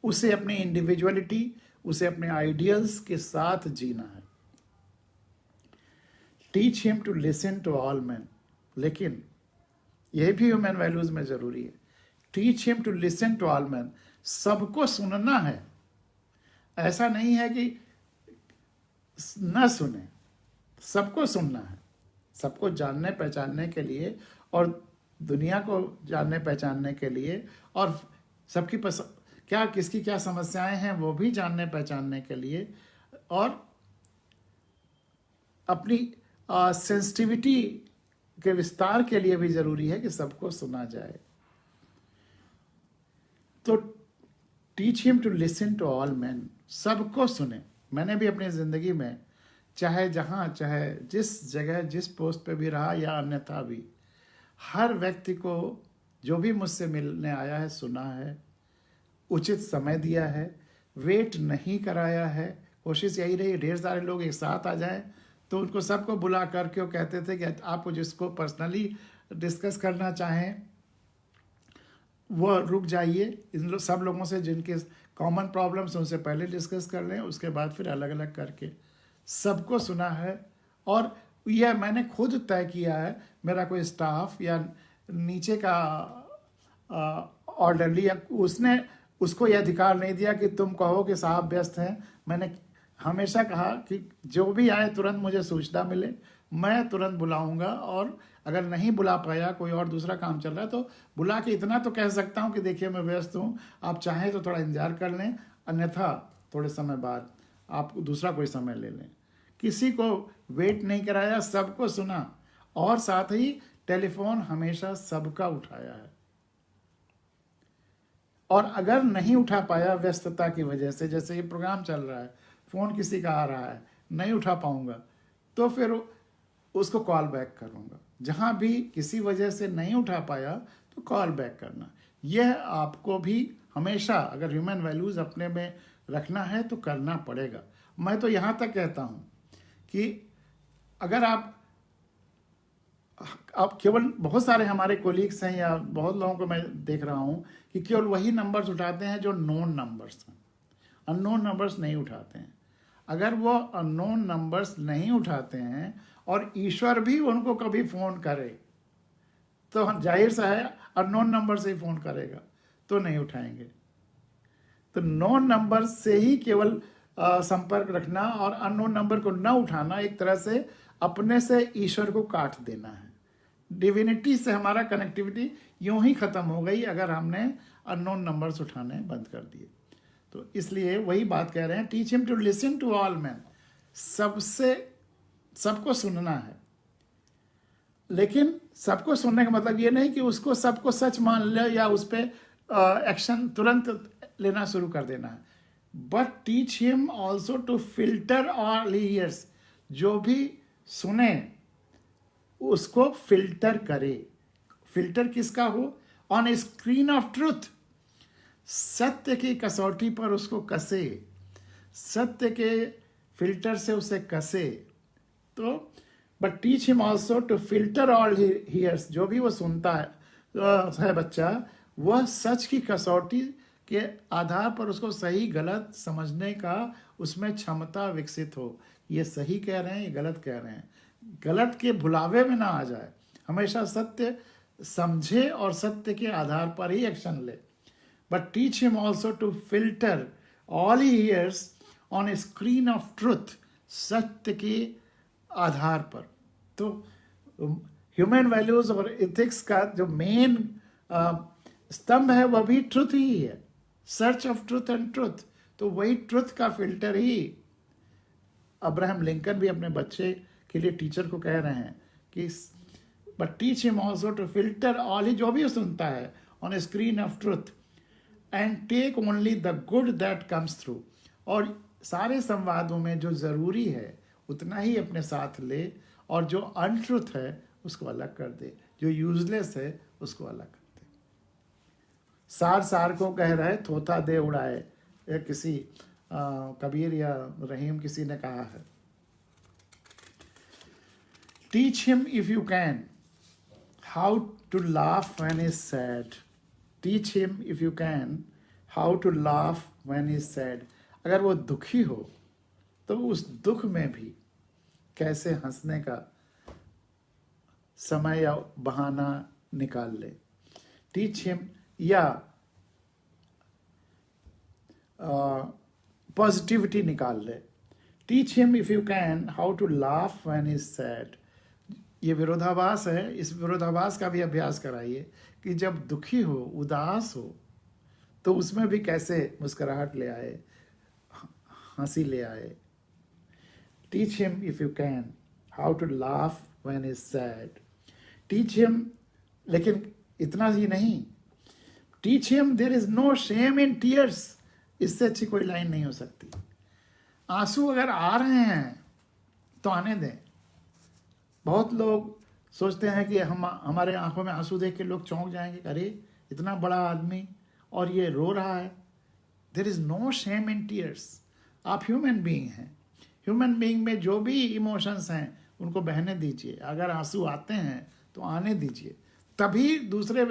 उसे अपनी इंडिविजुअलिटी, उसे अपने आइडियल्स के साथ जीना है। Teach him to listen to all man, लेकिन यह भी ह्यूमन वैल्यूज में जरूरी है। Teach him to listen to all man, सबको सुनना है। ऐसा नहीं है कि न सुने, सबको सुनना है, सबको जानने पहचानने के लिए और दुनिया को जानने पहचानने के लिए, और सबकी क्या किसकी क्या समस्याएं हैं वो भी जानने पहचानने के लिए, और अपनी सेंसिटिविटी के विस्तार के लिए भी जरूरी है कि सबको सुना जाए। तो teach him to listen to all man, सबको सुने। मैंने भी अपनी जिंदगी में चाहे जहाँ, चाहे जिस जगह, जिस पोस्ट पे भी रहा या अन्यथा भी, हर व्यक्ति को जो भी मुझसे मिलने आया है सुना है, उचित समय दिया है, वेट नहीं कराया है। कोशिश यही रही ढेर सारे लोग एक साथ आ जाएं तो उनको सबको बुला करके वो कहते थे कि आपको जिसको पर्सनली डिस्कस करना चाहें वो रुक जाइए, इन सब लोगों से जिनके कॉमन प्रॉब्लम्स उनसे पहले डिस्कस कर लें, उसके बाद फिर अलग अलग करके सबको सुना है। और यह मैंने खुद तय किया है, मेरा कोई स्टाफ या नीचे का ऑर्डरली या उसने उसको यह अधिकार नहीं दिया कि तुम कहो कि साहब व्यस्त हैं। मैंने हमेशा कहा कि जो भी आए तुरंत मुझे सूचना मिले, मैं तुरंत बुलाऊंगा, और अगर नहीं बुला पाया, कोई और दूसरा काम चल रहा है, तो बुला के इतना तो कह सकता हूँ कि देखिए मैं व्यस्त हूँ, आप चाहें तो थोड़ा इंतजार कर लें, अन्यथा थोड़े समय बाद आप दूसरा कोई समय ले लें। किसी को वेट नहीं कराया, सबको सुना, और साथ ही टेलीफोन हमेशा सबका उठाया है। और अगर नहीं उठा पाया व्यस्तता की वजह से, जैसे ये प्रोग्राम चल रहा है, फ़ोन किसी का आ रहा है, नहीं उठा पाऊंगा, तो फिर उसको कॉल बैक करूंगा। जहां भी किसी वजह से नहीं उठा पाया तो कॉल बैक करना। यह आपको भी हमेशा, अगर ह्यूमन वैल्यूज़ अपने में रखना है तो करना पड़ेगा। मैं तो यहाँ तक कहता हूँ कि अगर आप केवल, बहुत सारे हमारे कोलीग्स हैं या बहुत लोगों को मैं देख रहा हूँ कि केवल वही नंबर्स उठाते हैं जो नोन नंबर्स हैं, अननोन नंबर्स नहीं उठाते हैं। अगर वो अननोन नंबर्स नहीं उठाते हैं और ईश्वर भी उनको कभी फ़ोन करे, तो जाहिर सा है अननोन नंबर से ही फ़ोन करेगा, तो नहीं उठाएंगे। तो नोन नंबर से ही केवल संपर्क रखना और अननोन नंबर को न उठाना एक तरह से अपने से ईश्वर को काट देना है। डिविनिटी से हमारा कनेक्टिविटी यूं ही खत्म हो गई अगर हमने अननोन नंबर्स उठाने बंद कर दिए। तो इसलिए वही बात कह रहे हैं, teach him to listen to all man, सबको सुनना है। लेकिन सबको सुनने का मतलब ये नहीं कि उसको सबको सच मान ले या उस पर एक्शन तुरंत लेना शुरू कर देना है। But teach him also to filter all ears, जो भी सुने उसको फिल्टर करे। फिल्टर किसका हो? On a screen of truth, सत्य की कसौटी पर उसको कसे, सत्य के फिल्टर से उसे कसे। तो but teach him also to filter all hears, जो भी वो सुनता है बच्चा, वह सच की कसौटी के आधार पर उसको सही गलत समझने का उसमें क्षमता विकसित हो। ये सही कह रहे हैं, ये गलत कह रहे हैं, गलत के भुलावे में ना आ जाए, हमेशा सत्य समझे और सत्य के आधार पर ही एक्शन ले। But teach him also to filter all he hears on a screen of truth, सत्य के आधार पर। तो ह्यूमन वैल्यूज और एथिक्स का जो मेन स्तंभ है वह भी ट्रुथ ही है, search of truth and truth. तो वही ट्रुथ का फिल्टर ही अब्राहम लिंकन भी अपने बच्चे के लिए टीचर को कह रहे हैं कि but teach him also to filter all he, जो भी सुनता है, on a screen of truth and take only the good that comes through, और सारे संवादों में जो ज़रूरी है उतना ही अपने साथ ले, और जो अनट्रुथ है उसको अलग कर दे, जो यूजलेस है उसको अलग कर दे। सार को कह रहे थोथा दे उड़ाए, या किसी कबीर या रहीम किसी ने कहा है। Teach him if you can how to laugh when is sad, teach him if you can how to laugh when is sad. अगर वो दुखी हो तो उस दुख में भी कैसे हंसने का समय या बहाना निकाल ले। टीच हिम, या पॉजिटिविटी निकाल ले। Teach him if you can how to laugh when is sad. ये विरोधाभास है, इस विरोधाभास का भी अभ्यास कराइए कि जब दुखी हो, उदास हो, तो उसमें भी कैसे मुस्कुराहट ले आए, हंसी ले आए। Teach him if you can how to laugh when is sad. Teach him, लेकिन इतना ही नहीं, teach him there is no shame in tears. इससे अच्छी कोई लाइन नहीं हो सकती। आंसू अगर आ रहे हैं तो आने दें। बहुत लोग सोचते हैं कि हमारे आंखों में आंसू देख के लोग चौंक जाएंगे, अरे इतना बड़ा आदमी और ये रो रहा है। There is no shame in tears. आप ह्यूमन बीइंग हैं, ह्यूमन बीइंग में जो भी इमोशंस हैं उनको बहने दीजिए। अगर आंसू आते हैं तो आने दीजिए, तभी दूसरे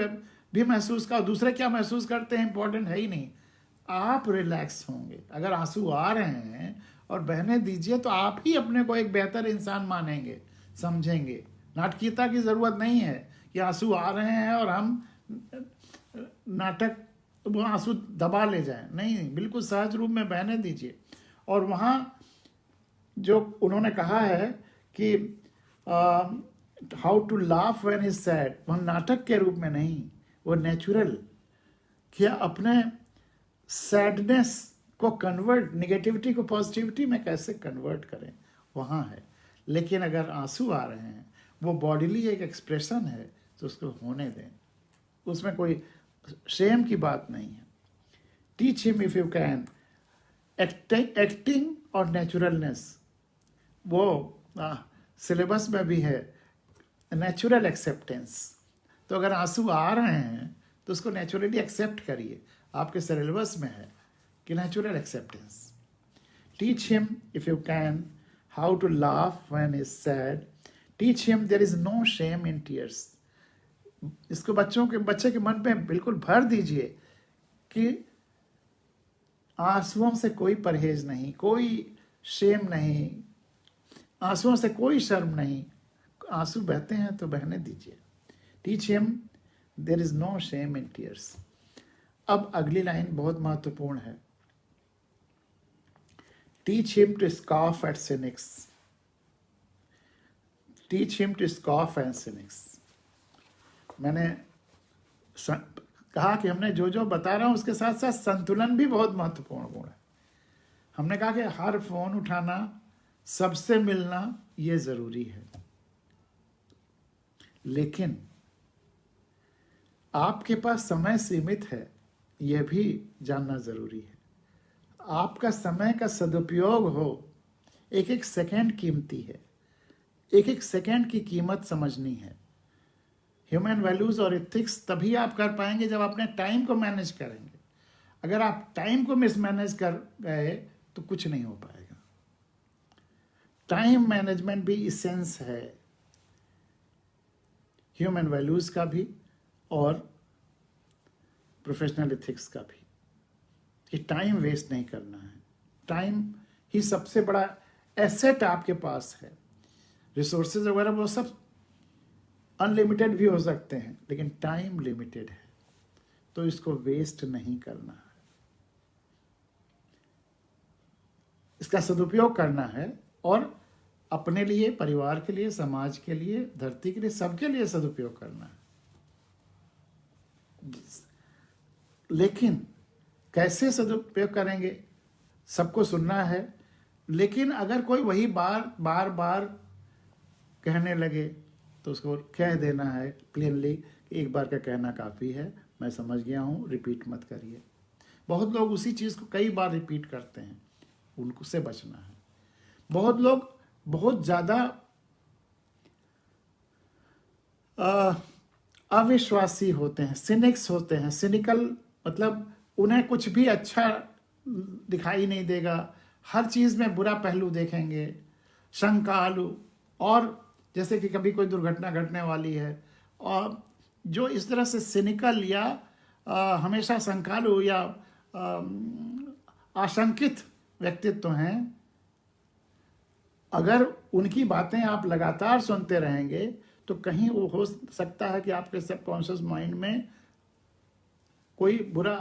भी महसूस का, दूसरे क्या महसूस करते हैं इंपॉर्टेंट है ही नहीं, आप रिलैक्स होंगे। अगर आंसू आ रहे हैं और बहने दीजिए तो आप ही अपने को एक बेहतर इंसान मानेंगे, समझेंगे। नाटकीयता की ज़रूरत नहीं है कि आंसू आ रहे हैं और हम नाटक वो आंसू दबा ले जाएं, नहीं, बिल्कुल सहज रूप में बहने दीजिए। और वहाँ जो उन्होंने कहा है कि how to laugh when is sad, वह नाटक के रूप में नहीं, वो नेचुरल, क्या अपने सैडनेस को कन्वर्ट, निगेटिविटी को पॉजिटिविटी में कैसे कन्वर्ट करें, वहाँ है। लेकिन अगर आंसू आ रहे हैं, वो बॉडीली एक एक्सप्रेशन है, तो उसको होने दें, उसमें कोई शेम की बात नहीं है। Teach him if you can, acting और नेचुरलनेस, वो सिलेबस में भी है, नेचुरल एक्सेप्टेंस। तो अगर आंसू आ रहे हैं तो उसको नेचुरली एक्सेप्ट करिए, आपके सिलेबस में है कि natural acceptance. Teach him if you can how to laugh when is sad, teach him there is no shame in tears. इसको बच्चे के मन में बिल्कुल भर दीजिए कि आंसुओं से कोई परहेज नहीं, कोई शेम नहीं, आंसुओं से कोई शर्म नहीं, आंसू बहते हैं तो बहने दीजिए। Teach him there is no shame in tears. अब अगली लाइन बहुत महत्वपूर्ण है। Teach him to scoff at cynics, teach him to scoff at cynics. मैंने कहा कि हमने जो जो बता रहा हूं उसके साथ साथ संतुलन भी बहुत महत्वपूर्ण गुण है। हमने कहा कि हर फोन उठाना, सबसे मिलना, ये जरूरी है, लेकिन आपके पास समय सीमित है, यह भी जानना जरूरी है। आपका समय का सदुपयोग हो, एक एक सेकंड कीमती है, एक एक सेकंड की कीमत समझनी है। ह्यूमन वैल्यूज और एथिक्स तभी आप कर पाएंगे जब अपने टाइम को मैनेज करेंगे। अगर आप टाइम को मिसमैनेज कर गए तो कुछ नहीं हो पाएगा। टाइम मैनेजमेंट भी इसेंस है ह्यूमन वैल्यूज का भी और प्रोफेशनल एथिक्स का भी, कि टाइम वेस्ट नहीं करना है। टाइम ही सबसे बड़ा एसेट आपके पास है। रिसोर्सेज वगैरह वो सब अनलिमिटेड भी हो सकते हैं, लेकिन टाइम लिमिटेड है, तो इसको वेस्ट नहीं करना है, इसका सदुपयोग करना है और अपने लिए, परिवार के लिए, समाज के लिए, धरती के लिए, सबके लिए सदुपयोग करना है। लेकिन कैसे सदुपयोग करेंगे, सबको सुनना है, लेकिन अगर कोई वही बार बार कहने लगे तो उसको कह देना है क्लियरली कि एक बार का कहना काफ़ी है, मैं समझ गया हूँ, रिपीट मत करिए। बहुत लोग उसी चीज़ को कई बार रिपीट करते हैं, उनको से बचना है। बहुत लोग बहुत ज़्यादा अविश्वासी होते हैं, सिनिक्स होते हैं। सिनिकल मतलब उन्हें कुछ भी अच्छा दिखाई नहीं देगा, हर चीज़ में बुरा पहलू देखेंगे, शंकालु, और जैसे कि कभी कोई दुर्घटना घटने वाली है, और जो इस तरह से सिनिकल या हमेशा शंकालु या आशंकित व्यक्तित्व हैं, अगर उनकी बातें आप लगातार सुनते रहेंगे तो कहीं वो हो सकता है कि आपके सबकॉन्शियस माइंड में कोई बुरा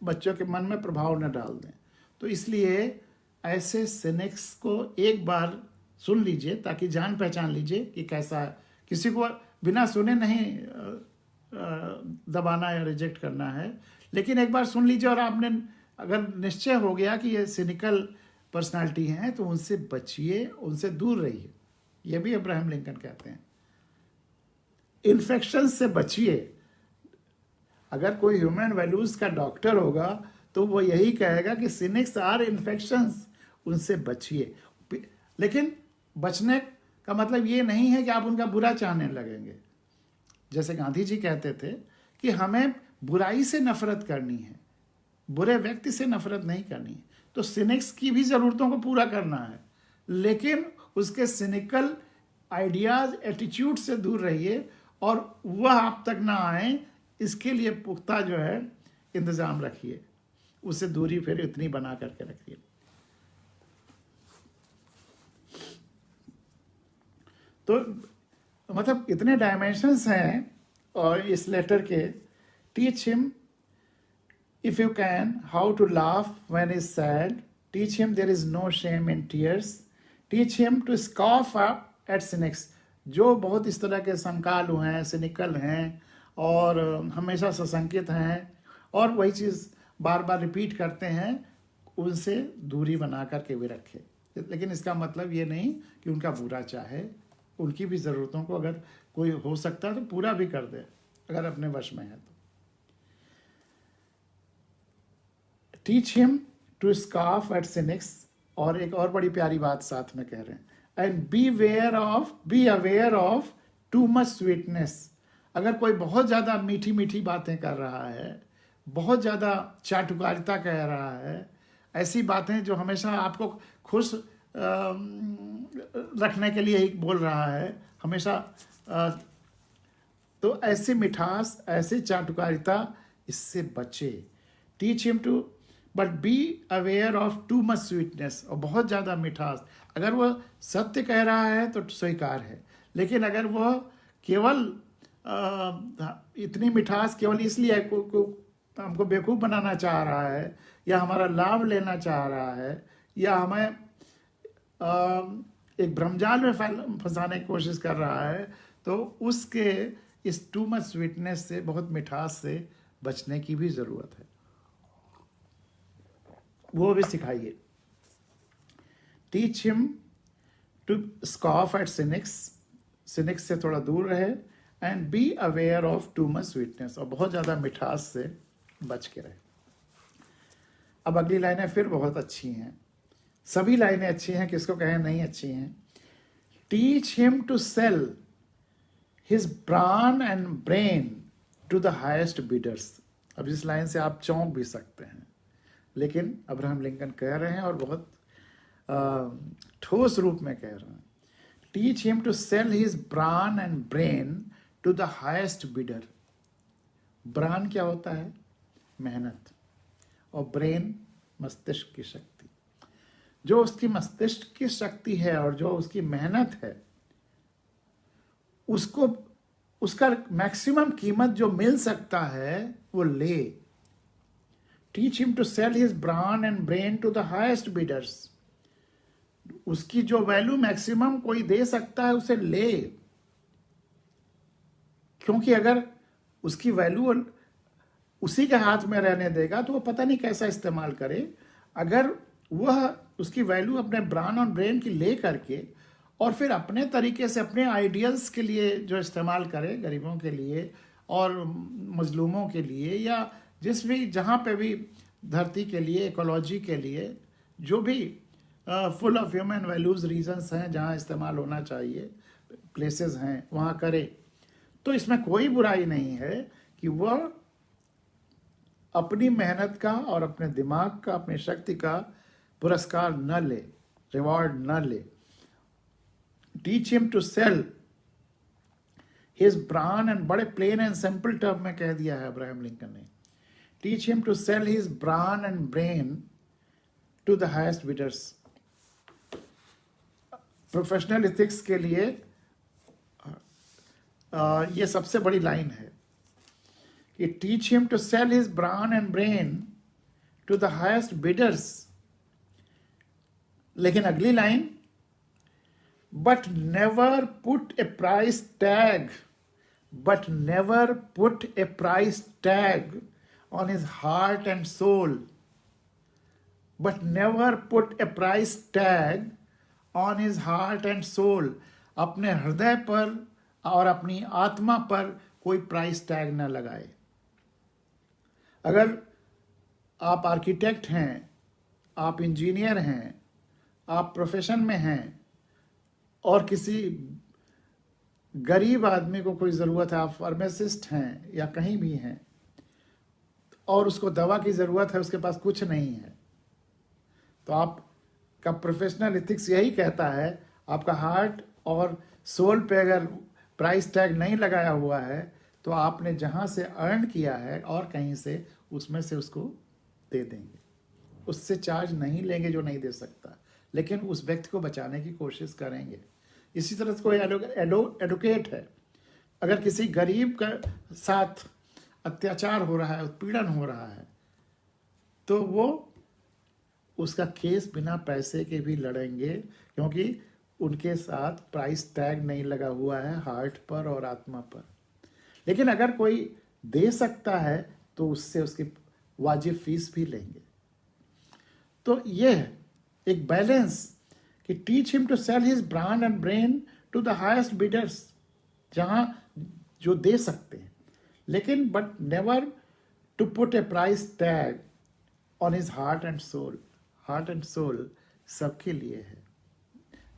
बच्चों के मन में प्रभाव न डाल दें। तो इसलिए ऐसे सिनिक्स को एक बार सुन लीजिए ताकि जान पहचान लीजिए कि कैसा है। किसी को बिना सुने नहीं दबाना या रिजेक्ट करना है, लेकिन एक बार सुन लीजिए और आपने अगर निश्चय हो गया कि ये सिनिकल पर्सनालिटी हैं तो उनसे बचिए, उनसे दूर रहिए। ये भी अब्राहम लिंकन कहते हैं। इन्फेक्शन से बचिए। अगर कोई ह्यूमन वैल्यूज का डॉक्टर होगा तो वो यही कहेगा कि सिनिक्स आर इन्फेक्शंस, उनसे बचिए। लेकिन बचने का मतलब ये नहीं है कि आप उनका बुरा चाहने लगेंगे। जैसे गांधी जी कहते थे कि हमें बुराई से नफरत करनी है, बुरे व्यक्ति से नफरत नहीं करनी है। तो सिनिक्स की भी ज़रूरतों को पूरा करना है, लेकिन उसके सिनिकल आइडियाज, एटीट्यूड से दूर रहिए और वह आप तक ना आए, इसके लिए पुख्ता जो है इंतज़ाम रखिए। उससे दूरी फिर इतनी बना करके रखिए। तो मतलब इतने डायमेंशंस हैं और इस लेटर के। Teach him if you can how to laugh when is sad, teach him there is no shame in tears, teach him to scoff at cynics, जो बहुत इस तरह के संकालु हैं, सिनिकल हैं और हमेशा सशंकित हैं और वही चीज़ बार बार रिपीट करते हैं, उनसे दूरी बना करके भी रखे। लेकिन इसका मतलब ये नहीं कि उनका बुरा चाहे, उनकी भी ज़रूरतों को अगर कोई हो सकता है तो पूरा भी कर दे अगर अपने वश में है तो। Teach him to scoff at cynics, और एक और बड़ी प्यारी बात साथ में कह रहे हैं, and be aware of too much sweetness. अगर कोई बहुत ज़्यादा मीठी मीठी बातें कर रहा है, बहुत ज़्यादा चाटुकारिता कह रहा है, ऐसी बातें जो हमेशा आपको खुश रखने के लिए ही बोल रहा है हमेशा, तो ऐसी मिठास, ऐसी चाटुकारिता, इससे बचे। Teach him to but be aware of too much sweetness, और बहुत ज़्यादा मिठास। अगर वह सत्य कह रहा है तो स्वीकार है, लेकिन अगर वह केवल इतनी मिठास केवल इसलिए हमको बेवकूफ़ बनाना चाह रहा है, या हमारा लाभ लेना चाह रहा है, या हमें एक भ्रमजाल में फंसाने की कोशिश कर रहा है, तो उसके इस टू मच स्वीटनेस से, बहुत मिठास से बचने की भी ज़रूरत है, वो भी सिखाइए। Teach him to scoff at cynics, cynics से थोड़ा दूर रहे, and be aware of too much sweetness, और बहुत ज़्यादा मिठास से बच के रहे। अब अगली लाइनें फिर बहुत अच्छी हैं, सभी लाइनें अच्छी हैं, किसको कहें नहीं अच्छी हैं। Teach him to sell his brawn and brain to the highest bidders. अब इस लाइन से आप चौंक भी सकते हैं, लेकिन अब्राहम लिंकन कह रहे हैं और बहुत ठोस रूप में कह रहे हैं। Teach him to sell his brawn and brain to the highest bidder. Brawn क्या होता है? मेहनत, और ब्रेन मस्तिष्क की शक्ति। जो उसकी मस्तिष्क की शक्ति है और जो उसकी मेहनत है, उसको उसका मैक्सिमम कीमत जो मिल सकता है वो ले। Teach him to sell his brawn and brain to the highest bidders. उसकी जो वैल्यू मैक्सिमम कोई दे सकता है उसे ले, क्योंकि अगर उसकी वैल्यू उसी के हाथ में रहने देगा तो वो पता नहीं कैसा इस्तेमाल करे। अगर वह उसकी वैल्यू अपने ब्रान और ब्रेन की ले करके और फिर अपने तरीके से अपने आइडियल्स के लिए जो इस्तेमाल करे, गरीबों के लिए और मजलूमों के लिए, या जिस भी जहाँ पे भी धरती के लिए, इकोलॉजी के लिए, जो भी full of human values reasons हैं जहाँ इस्तेमाल होना चाहिए, प्लेसेस हैं, वहाँ करे, तो इसमें कोई बुराई नहीं है कि वह अपनी मेहनत का और अपने दिमाग का, अपनी शक्ति का पुरस्कार न ले, रिवॉर्ड न ले। Teach him to sell his brawn, and बड़े प्लेन एंड सिंपल टर्म में कह दिया है अब्राहम लिंकन ने। Teach him to sell his brawn and brain to the highest bidders. Professional ethics के लिए ये सबसे बड़ी लाइन है कि teach him to sell his brawn and brain to the highest bidders. लेकिन अगली लाइन, but never put a price tag, but never put a price tag on his heart and soul, but never put a price tag on his heart and soul. अपने हृदय पर और अपनी आत्मा पर कोई प्राइस टैग न लगाए। अगर आप आर्किटेक्ट हैं, आप इंजीनियर हैं, आप प्रोफेशन में हैं और किसी गरीब आदमी को कोई ज़रूरत है, आप फार्मासिस्ट हैं या कहीं भी हैं और उसको दवा की ज़रूरत है, उसके पास कुछ नहीं है, तो आपका प्रोफेशनल एथिक्स यही कहता है, आपका हार्ट और सोल पे अगर प्राइस टैग नहीं लगाया हुआ है तो आपने जहाँ से अर्न किया है और कहीं से, उसमें से उसको दे देंगे, उससे चार्ज नहीं लेंगे जो नहीं दे सकता, लेकिन उस व्यक्ति को बचाने की कोशिश करेंगे। इसी तरह से कोई एडवोकेट है, अगर किसी गरीब का साथ अत्याचार हो रहा है, उत्पीड़न हो रहा है, तो वो उसका केस बिना पैसे के भी लड़ेंगे, क्योंकि उनके साथ प्राइस टैग नहीं लगा हुआ है हार्ट पर और आत्मा पर। लेकिन अगर कोई दे सकता है तो उससे उसकी वाजिब फीस भी लेंगे। तो ये है एक बैलेंस कि teach him to sell his brand and brain to the highest bidders, जहां जो दे सकते हैं, लेकिन but never to put a price tag on his heart and soul. Heart and soul सबके लिए है,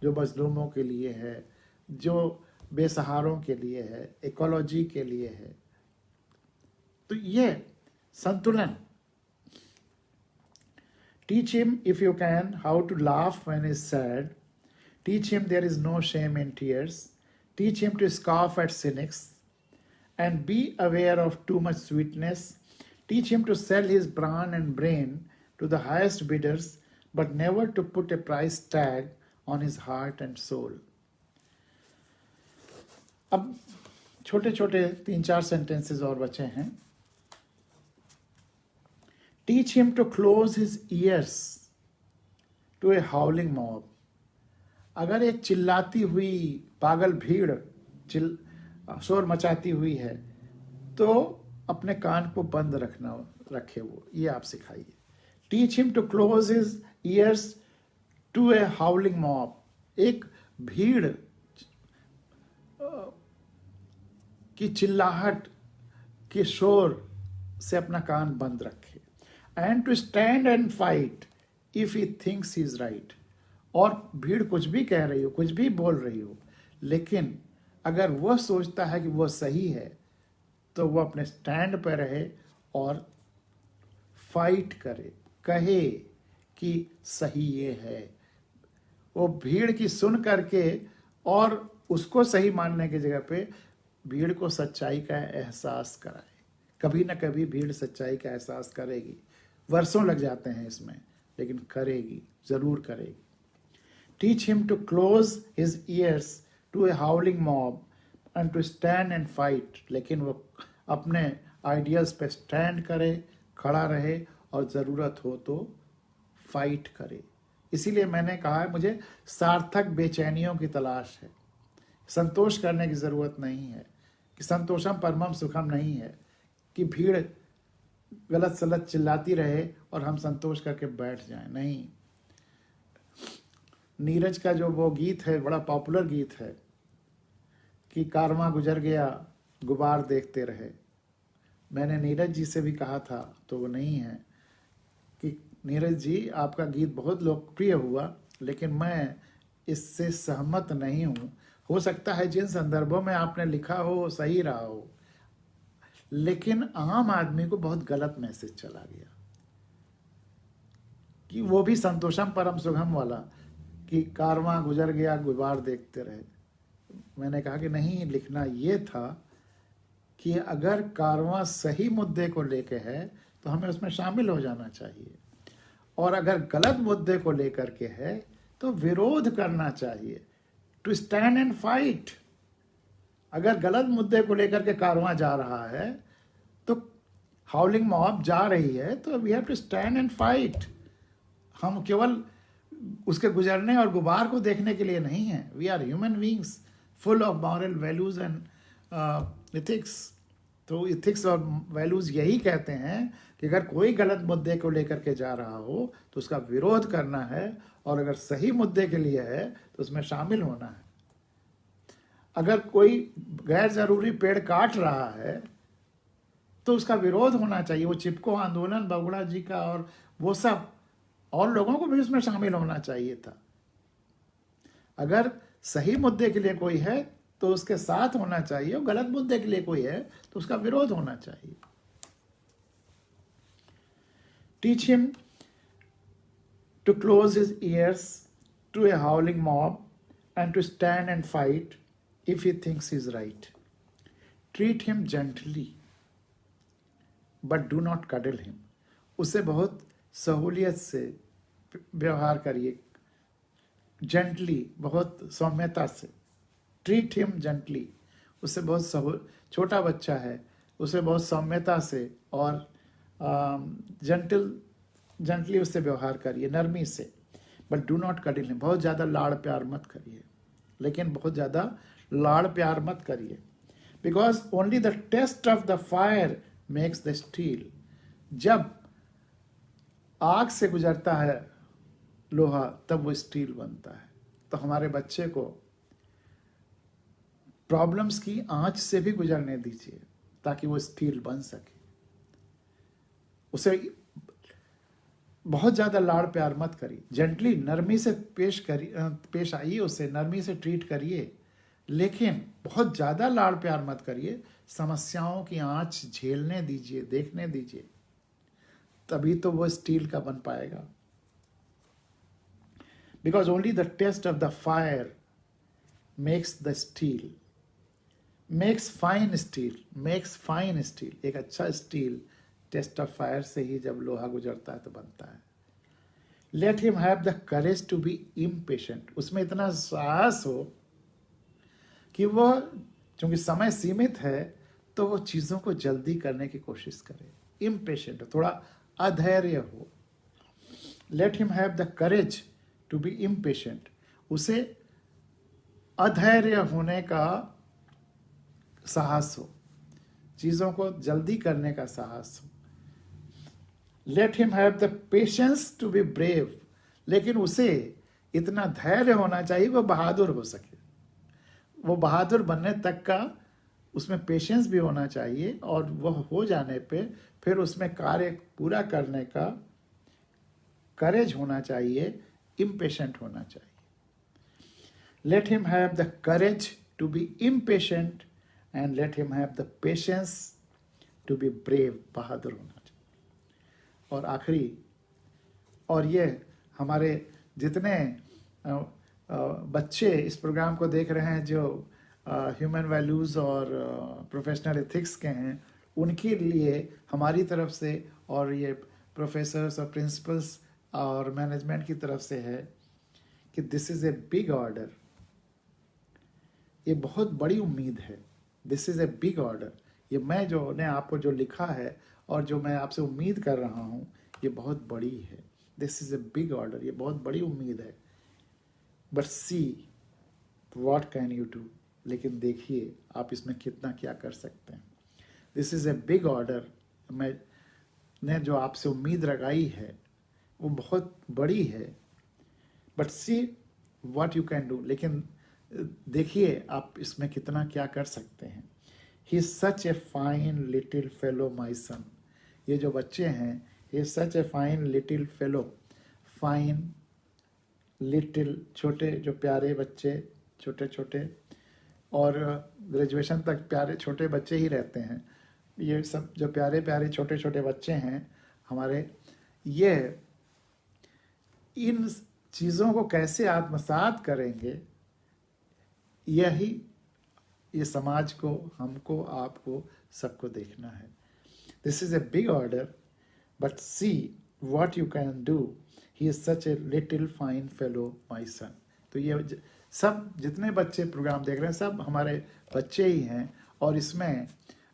जो मजलूमों के लिए है, जो बेसहारों के लिए है, इकोलॉजी के लिए है। तो ये संतुलन। Teach him, if you can, how to laugh when he's sad. Teach him there is no shame in tears. Teach him to scoff at cynics and be aware of too much sweetness. Teach him to sell his brawn and brain to the highest bidders, but never to put a price tag on his heart and soul. अब छोटे छोटे 3-4 sentences और बचे हैं। Teach him to close his ears to a howling mob. अगर एक चिल्लाती हुई पागल भीड़ शोर मचाती हुई है तो अपने कान को बंद रखे वो, ये आप सिखाइए। Teach him to close his ears to a howling mob. एक भीड़ की चिल्लाहट के शोर से अपना कान बंद रखे। And to stand and fight if he thinks he is right. और भीड़ कुछ भी कह रही हो, कुछ भी बोल रही हो, लेकिन अगर वह सोचता है कि वह सही है तो वह अपने स्टैंड पर रहे और फाइट करे, कहे कि सही ये है। वो भीड़ की सुन करके और उसको सही मानने की जगह पे भीड़ को सच्चाई का एहसास कराए। कभी ना कभी भीड़ सच्चाई का एहसास करेगी, वर्षों लग जाते हैं इसमें, लेकिन करेगी, जरूर करेगी। Teach him to close his ears to a howling mob and to stand and fight. लेकिन वो अपने आइडियल्स पे स्टैंड करे, खड़ा रहे और ज़रूरत हो तो फाइट करे। इसीलिए मैंने कहा है मुझे सार्थक बेचैनियों की तलाश है। संतोष करने की ज़रूरत नहीं है, कि संतोषम परमम सुखम नहीं है कि भीड़ गलत सलत चिल्लाती रहे और हम संतोष करके बैठ जाएं। नहीं, नीरज का जो वो गीत है, बड़ा पॉपुलर गीत है कि कारवां गुजर गया गुबार देखते रहे। मैंने नीरज जी से भी कहा था, तो वो नहीं है कि नीरज जी आपका गीत बहुत लोकप्रिय हुआ, लेकिन मैं इससे सहमत नहीं हूँ। हो सकता है जिन संदर्भों में आपने लिखा हो सही रहा हो, लेकिन आम आदमी को बहुत गलत मैसेज चला गया कि वो भी संतोषम परम सुखम वाला कि कारवां गुजर गया गुबार देखते रहे। मैंने कहा कि नहीं, लिखना ये था कि अगर कारवां सही मुद्दे को लेके है तो हमें उसमें शामिल हो जाना चाहिए, और अगर गलत मुद्दे को लेकर के है तो विरोध करना चाहिए, टू स्टैंड एंड फाइट। अगर गलत मुद्दे को लेकर के कारवां जा रहा है तो हाउलिंग मॉब जा रही है, तो we have to stand and fight. हम केवल उसके गुजरने और गुबार को देखने के लिए नहीं है। We are human beings full of moral values and ethics. तो इथिक्स और वैल्यूज यही कहते हैं कि अगर कोई गलत मुद्दे को लेकर के जा रहा हो तो उसका विरोध करना है, और अगर सही मुद्दे के लिए है तो उसमें शामिल होना है। अगर कोई गैर जरूरी पेड़ काट रहा है तो उसका विरोध होना चाहिए। वो चिपको आंदोलन बगुड़ा जी का और वो सब, और लोगों को भी उसमें शामिल होना चाहिए था। अगर सही मुद्दे के लिए कोई है तो उसके साथ होना चाहिए, और गलत मुद्दे के लिए कोई है तो उसका विरोध होना चाहिए। Teach him to close his ears to a howling mob and to stand and fight if he thinks he is right. Treat him gently, but do not cuddle him. उसे बहुत सहूलियत से व्यवहार करिए, जेंटली, बहुत सौम्यता से। ट्रीट हिम जेंटली, उसे बहुत छोटा बच्चा है, उसे बहुत सौम्यता से और जेंटल जेंटली उससे व्यवहार करिए, नरमी से, बट डू नॉट कटिल हिम। बहुत ज़्यादा लाड़ प्यार मत करिए, लेकिन बहुत ज़्यादा लाड़ प्यार मत करिए। Because only the test of the fire makes the steel. जब आग से गुजरता है लोहा, तब वो स्टील बनता है। तो हमारे बच्चे को प्रॉब्लम्स की आंच से भी गुजरने दीजिए ताकि वो स्टील बन सके। उसे बहुत ज़्यादा लाड़ प्यार मत करिए, जेंटली नरमी से पेश आइए, उसे नरमी से ट्रीट करिए, लेकिन बहुत ज़्यादा लाड़ प्यार मत करिए। समस्याओं की आंच झेलने दीजिए, देखने दीजिए, तभी तो वो स्टील का बन पाएगा। Because only the test of the fire makes the steel, makes fine steel, makes fine steel. एक अच्छा स्टील टेस्ट ऑफ फायर से ही जब लोहा गुजरता है तो बनता है। Let him have the courage to be impatient. उसमें इतना साहस हो कि वो, चूंकि समय सीमित है, तो वो चीज़ों को जल्दी करने की कोशिश करे। इम्पेशेंट हो, थोड़ा अधैर्य हो। Let him have the courage to be impatient. उसे अधैर्य होने का साहस हो, चीज़ों को जल्दी करने का साहस हो। Let him have the patience to be brave. लेकिन उसे इतना धैर्य होना चाहिए वो बहादुर हो सके। वो बहादुर बनने तक का उसमें पेशेंस भी होना चाहिए, और वह हो जाने पे फिर उसमें कार्य पूरा करने का करेज होना चाहिए, इम्पेशेंट होना चाहिए। Let him have the courage to be impatient and let him have the patience to be brave. बहादुर होना चाहिए। और आखिरी, और ये हमारे जितने बच्चे इस प्रोग्राम को देख रहे हैं जो ह्यूमन वैल्यूज़ और प्रोफेशनल एथिक्स के हैं, उनके लिए हमारी तरफ से और ये प्रोफेसर्स और प्रिंसिपल्स और मैनेजमेंट की तरफ से है कि this is a big order. ये बहुत बड़ी उम्मीद है। This is a big order. ये मैं जो ने आपको जो लिखा है और जो मैं आपसे उम्मीद कर रहा हूँ, ये बहुत बड़ी है। This is a big order. ये बहुत बड़ी उम्मीद है। But see what can you do. लेकिन देखिए आप इसमें कितना क्या कर सकते हैं। This is a big order. मैंने जो आपसे उम्मीद लगाई है वो बहुत बड़ी है। But see what you can do. लेकिन देखिए आप इसमें कितना क्या कर सकते हैं। He is such a fine little fellow my son. ये जो बच्चे हैं, he is such a fine little fellow. Fine little, छोटे, जो प्यारे बच्चे, छोटे छोटे, और ग्रेजुएशन तक प्यारे छोटे बच्चे ही रहते हैं। ये सब जो प्यारे प्यारे छोटे छोटे बच्चे हैं हमारे, ये इन चीज़ों को कैसे आत्मसात करेंगे, यही ये समाज को, हमको, आपको, सबको देखना है। This is a big order, but see what you can do. He is such a little fine fellow my son. तो ये सब जितने बच्चे प्रोग्राम देख रहे हैं सब हमारे बच्चे ही हैं। और इसमें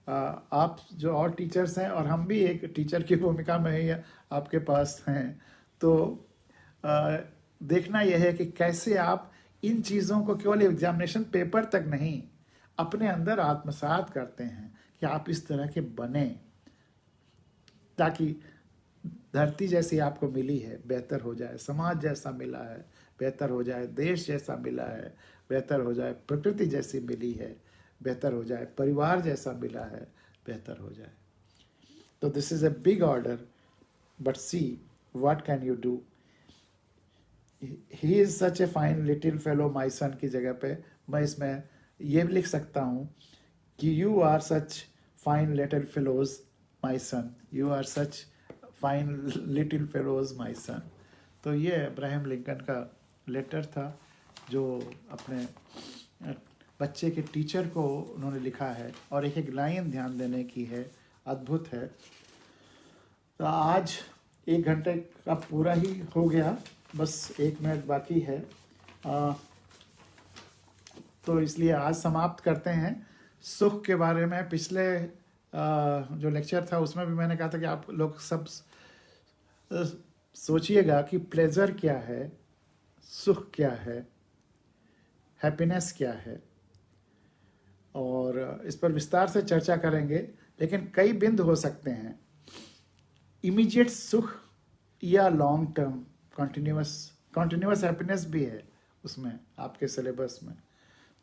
आप जो और टीचर्स हैं, और हम भी एक टीचर की भूमिका में ही आपके पास हैं, तो देखना यह है कि कैसे आप इन चीज़ों को केवल एग्जामिनेशन पेपर तक नहीं, अपने अंदर आत्मसात करते हैं कि आप इस तरह के बने, ताकि धरती जैसी आपको मिली है बेहतर हो जाए, समाज जैसा मिला है बेहतर हो जाए, देश जैसा मिला है बेहतर हो जाए, प्रकृति जैसी मिली है बेहतर हो जाए, परिवार जैसा मिला है बेहतर हो जाए। तो this is a big order, but see what can you do. He is such a fine little fellow my son की जगह पे मैं इसमें ये भी लिख सकता हूँ कि you are such fine little fellows my son, you are such fine little fellows my son. तो ये अब्राहम लिंकन का लेटर था जो अपने बच्चे के टीचर को उन्होंने लिखा है, और एक एक लाइन ध्यान देने की है, अद्भुत है। तो आज 1 घंटे का पूरा ही हो गया, बस 1 मिनट बाकी है, तो इसलिए आज समाप्त करते हैं। सुख के बारे में पिछले जो लेक्चर था उसमें भी मैंने कहा था कि आप लोग सब सोचिएगा कि प्लेजर क्या है, सुख क्या है, हैप्पीनेस क्या है, और इस पर विस्तार से चर्चा करेंगे। लेकिन कई बिंदु हो सकते हैं, इमीडिएट सुख या लॉन्ग टर्म कंटिन्यूअस हैप्पीनेस भी है उसमें आपके सिलेबस में।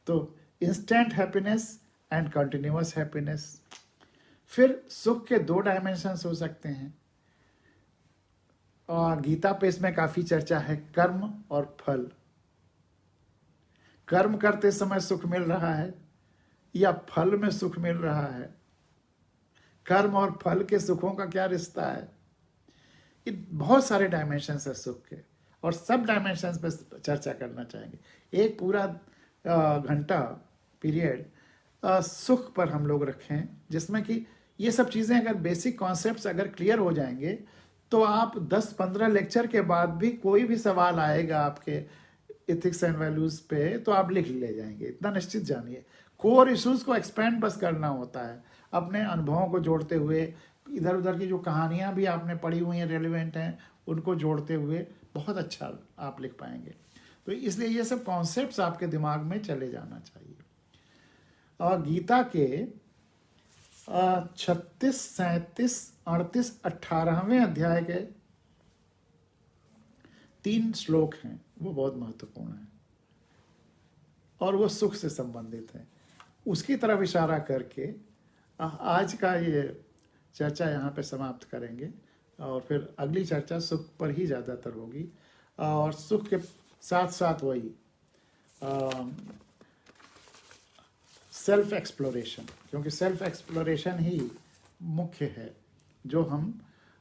तो instant happiness and continuous happiness. फिर सुख के 2 डायमेंशंस हो सकते हैं, और गीता पे इसमें काफी चर्चा है, कर्म और फल। कर्म करते समय सुख मिल रहा है या फल में सुख मिल रहा है, कर्म और फल के सुखों का क्या रिश्ता है। ये बहुत सारे डायमेंशंस है सुख के, और सब डायमेंशंस पे चर्चा करना चाहेंगे। एक पूरा घंटा पीरियड सुख पर हम लोग रखें, जिसमें कि ये सब चीज़ें अगर बेसिक कॉन्सेप्ट्स अगर क्लियर हो जाएंगे तो आप 10-15 लेक्चर के बाद भी कोई भी सवाल आएगा आपके एथिक्स एंड वैल्यूज पे तो आप लिख ले जाएंगे, इतना निश्चित जानिए। कोर इश्यूज को एक्सपेंड बस करना होता है, अपने अनुभवों को जोड़ते हुए, इधर उधर की जो कहानियां भी आपने पढ़ी हुई हैं रेलिवेंट हैं उनको जोड़ते हुए बहुत अच्छा आप लिख पाएंगे। तो इसलिए ये सब कॉन्सेप्ट्स आपके दिमाग में चले जाना चाहिए। और गीता के 36, 37, 38, 18वें अध्याय के 3 श्लोक हैं, वो बहुत महत्वपूर्ण है और वो सुख से संबंधित है। उसकी तरफ इशारा करके आज का ये चर्चा यहाँ पे समाप्त करेंगे, और फिर अगली चर्चा सुख पर ही ज़्यादातर होगी, और सुख के साथ साथ वही सेल्फ एक्सप्लोरेशन, क्योंकि सेल्फ एक्सप्लोरेशन ही मुख्य है, जो हम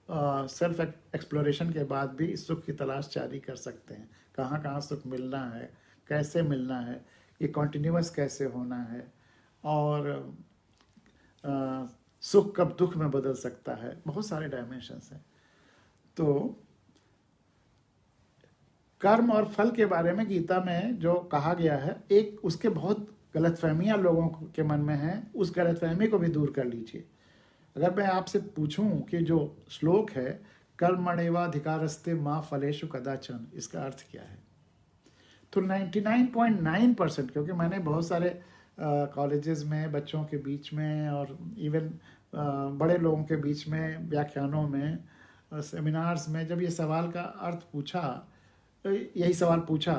सेल्फ एक्सप्लोरेशन के बाद भी सुख की तलाश जारी कर सकते हैं। कहाँ कहाँ सुख मिलना है, कैसे मिलना है, ये कॉन्टिन्यूअस कैसे होना है, और सुख कब दुख में बदल सकता है, बहुत सारे डायमेंशंस हैं। तो कर्म और फल के बारे में गीता में जो कहा गया है, एक उसके बहुत गलतफहमियां लोगों के मन में हैं, उस गलतफहमी को भी दूर कर लीजिए। अगर मैं आपसे पूछूं कि जो श्लोक है कर्मण्येवाधिकारस्ते मा फलेषु कदाचन, इसका अर्थ क्या है, तो 99.9%, क्योंकि मैंने बहुत सारे कॉलेजेस में बच्चों के बीच में और इवन बड़े लोगों के बीच में व्याख्यानों में सेमिनार्स में जब ये सवाल का अर्थ पूछा, यही सवाल पूछा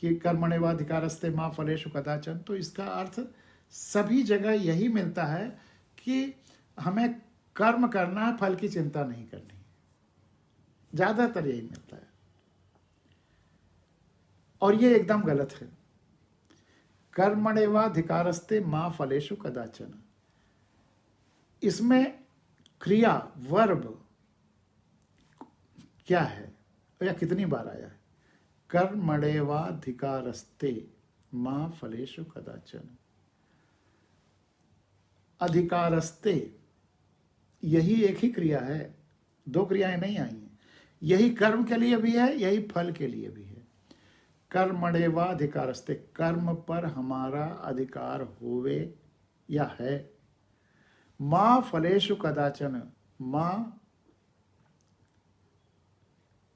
कि कर्मण्येवाधिकारस्ते मा फलेषु कदाचन, तो इसका अर्थ सभी जगह यही मिलता है कि हमें कर्म करना है, फल की चिंता नहीं करनी, ज्यादातर यही मिलता है, और ये एकदम गलत है। कर्मण्येवाधिकारस्ते मा फलेषु कदाचन, इसमें क्रिया वर्ब क्या है या कितनी बार आया है, कर्मण्येवाधिकारस्ते मा फलेषु कदाचन। अधिकारस्ते यही एक ही क्रिया है, 2 क्रियाएं नहीं आई हैं, यही कर्म के लिए भी है, यही फल के लिए भी है। कर्मण्येवाधिकारस्ते, कर्म पर हमारा अधिकार होवे या है। माँ फलेषु कदाचन, माँ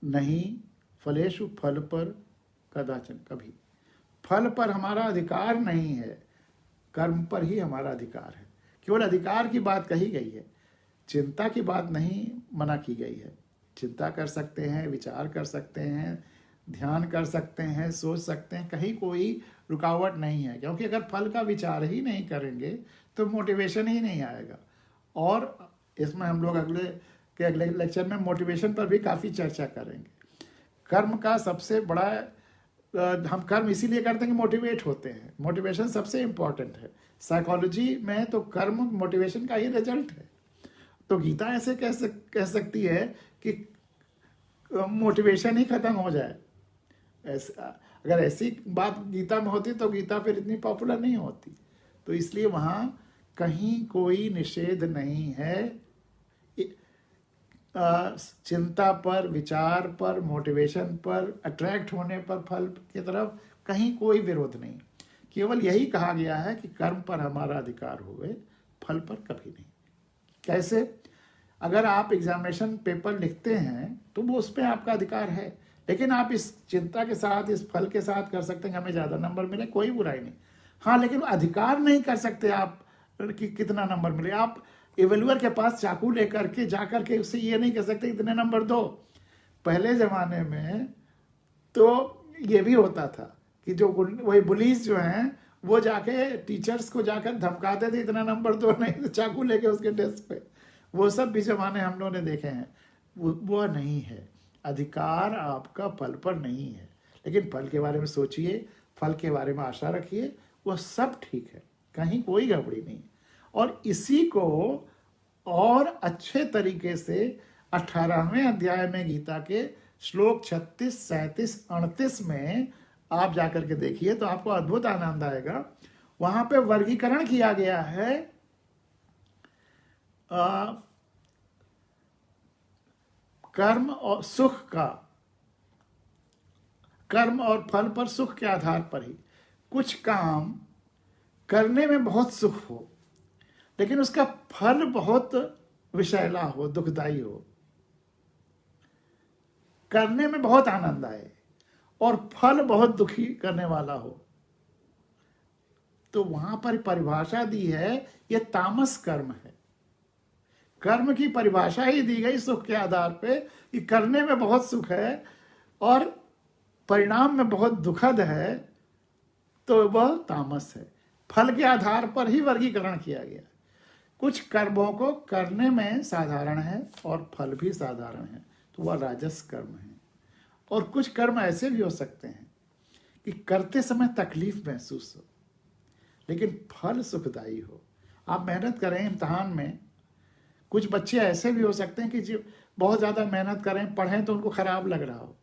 नहीं, फलेषु फल पर, कदाचन कभी, फल पर हमारा अधिकार नहीं है, कर्म पर ही हमारा अधिकार है। केवल अधिकार की बात कही गई है, चिंता की बात नहीं मना की गई है। चिंता कर सकते हैं, विचार कर सकते हैं, ध्यान कर सकते हैं, सोच सकते हैं, कहीं कोई रुकावट नहीं है, क्योंकि अगर फल का विचार ही नहीं करेंगे तो मोटिवेशन ही नहीं आएगा। और इसमें हम लोग अगले लेक्चर में मोटिवेशन पर भी काफ़ी चर्चा करेंगे। कर्म का सबसे बड़ा, हम कर्म इसीलिए करते हैं कि मोटिवेट होते हैं, मोटिवेशन सबसे इम्पॉर्टेंट है। साइकोलॉजी में तो कर्म मोटिवेशन का ही रिजल्ट है। तो गीता ऐसे कह सकती है कि मोटिवेशन ही खत्म हो जाए। अगर ऐसी बात गीता में होती तो गीता फिर इतनी पॉपुलर नहीं होती। तो इसलिए वहाँ कहीं कोई निषेध नहीं है चिंता पर, विचार पर, मोटिवेशन पर, अट्रैक्ट होने पर फल की तरफ, कहीं कोई विरोध नहीं। केवल यही कहा गया है कि कर्म पर हमारा अधिकार हुए, फल पर कभी नहीं। कैसे? अगर आप एग्जामिनेशन पेपर लिखते हैं तो वो उस पर आपका अधिकार है, लेकिन आप इस चिंता के साथ, इस फल के साथ कर सकते हैं कि हमें ज़्यादा नंबर मिले, कोई बुराई नहीं। हाँ, लेकिन अधिकार नहीं कर सकते आप कि कितना नंबर मिले। आप इवेल्यूअर के पास चाकू लेकर के जा कर के उससे ये नहीं कह सकते इतने नंबर दो। पहले ज़माने में तो ये भी होता था कि जो वही बुलीज जो हैं वो जाके टीचर्स को जाकर धमकाते थे इतना नंबर दो, नहीं तो चाकू लेके उसके डेस्क पे। वो सब भी जमाने हम लोगों ने देखे हैं। वो नहीं है, अधिकार आपका फल पर नहीं है, लेकिन फल के बारे में सोचिए, फल के बारे में आशा रखिए, वह सब ठीक है, कहीं कोई गड़बड़ी नहीं। और इसी को और अच्छे तरीके से 18वें अध्याय में गीता के श्लोक 36, 37, 38 में आप जाकर के देखिए तो आपको अद्भुत आनंद आएगा। वहां पे वर्गीकरण किया गया है कर्म और सुख का, कर्म और फल पर सुख के आधार पर ही। कुछ काम करने में बहुत सुख हो, लेकिन उसका फल बहुत विषैला हो, दुखदाई हो। करने में बहुत आनंद आए और फल बहुत दुखी करने वाला हो, तो वहां पर परिभाषा दी है, यह तामस कर्म है। कर्म की परिभाषा ही दी गई सुख के आधार पे कि करने में बहुत सुख है और परिणाम में बहुत दुखद है, तो वह तामस है। फल के आधार पर ही वर्गीकरण किया गया। कुछ कर्मों को करने में साधारण है और फल भी साधारण है, तो वह राजस कर्म है। और कुछ कर्म ऐसे भी हो सकते हैं कि करते समय तकलीफ महसूस हो, लेकिन फल सुखदायी हो। आप मेहनत करें इम्तहान में, कुछ बच्चे ऐसे भी हो सकते हैं कि जो बहुत ज़्यादा मेहनत करें, पढ़ें तो उनको खराब लग रहा हो,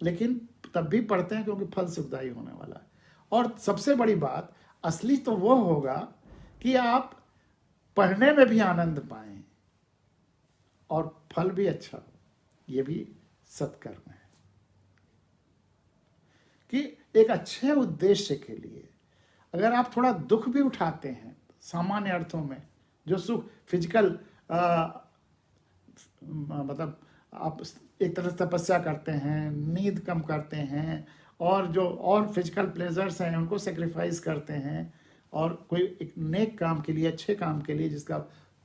लेकिन तब भी पढ़ते हैं क्योंकि फल सुखदायी होने वाला है। और सबसे बड़ी बात असली तो वो होगा कि आप पढ़ने में भी आनंद पाएं और फल भी अच्छा हो। ये भी सत्कर्म है कि एक अच्छे उद्देश्य के लिए अगर आप थोड़ा दुख भी उठाते हैं, सामान्य अर्थों में जो सुख फिजिकल मतलब आप एक तरह से तपस्या करते हैं, नींद कम करते हैं, और जो और फिजिकल प्लेजर्स हैं उनको सेक्रीफाइस करते हैं, और कोई एक नेक काम के लिए, अच्छे काम के लिए जिसका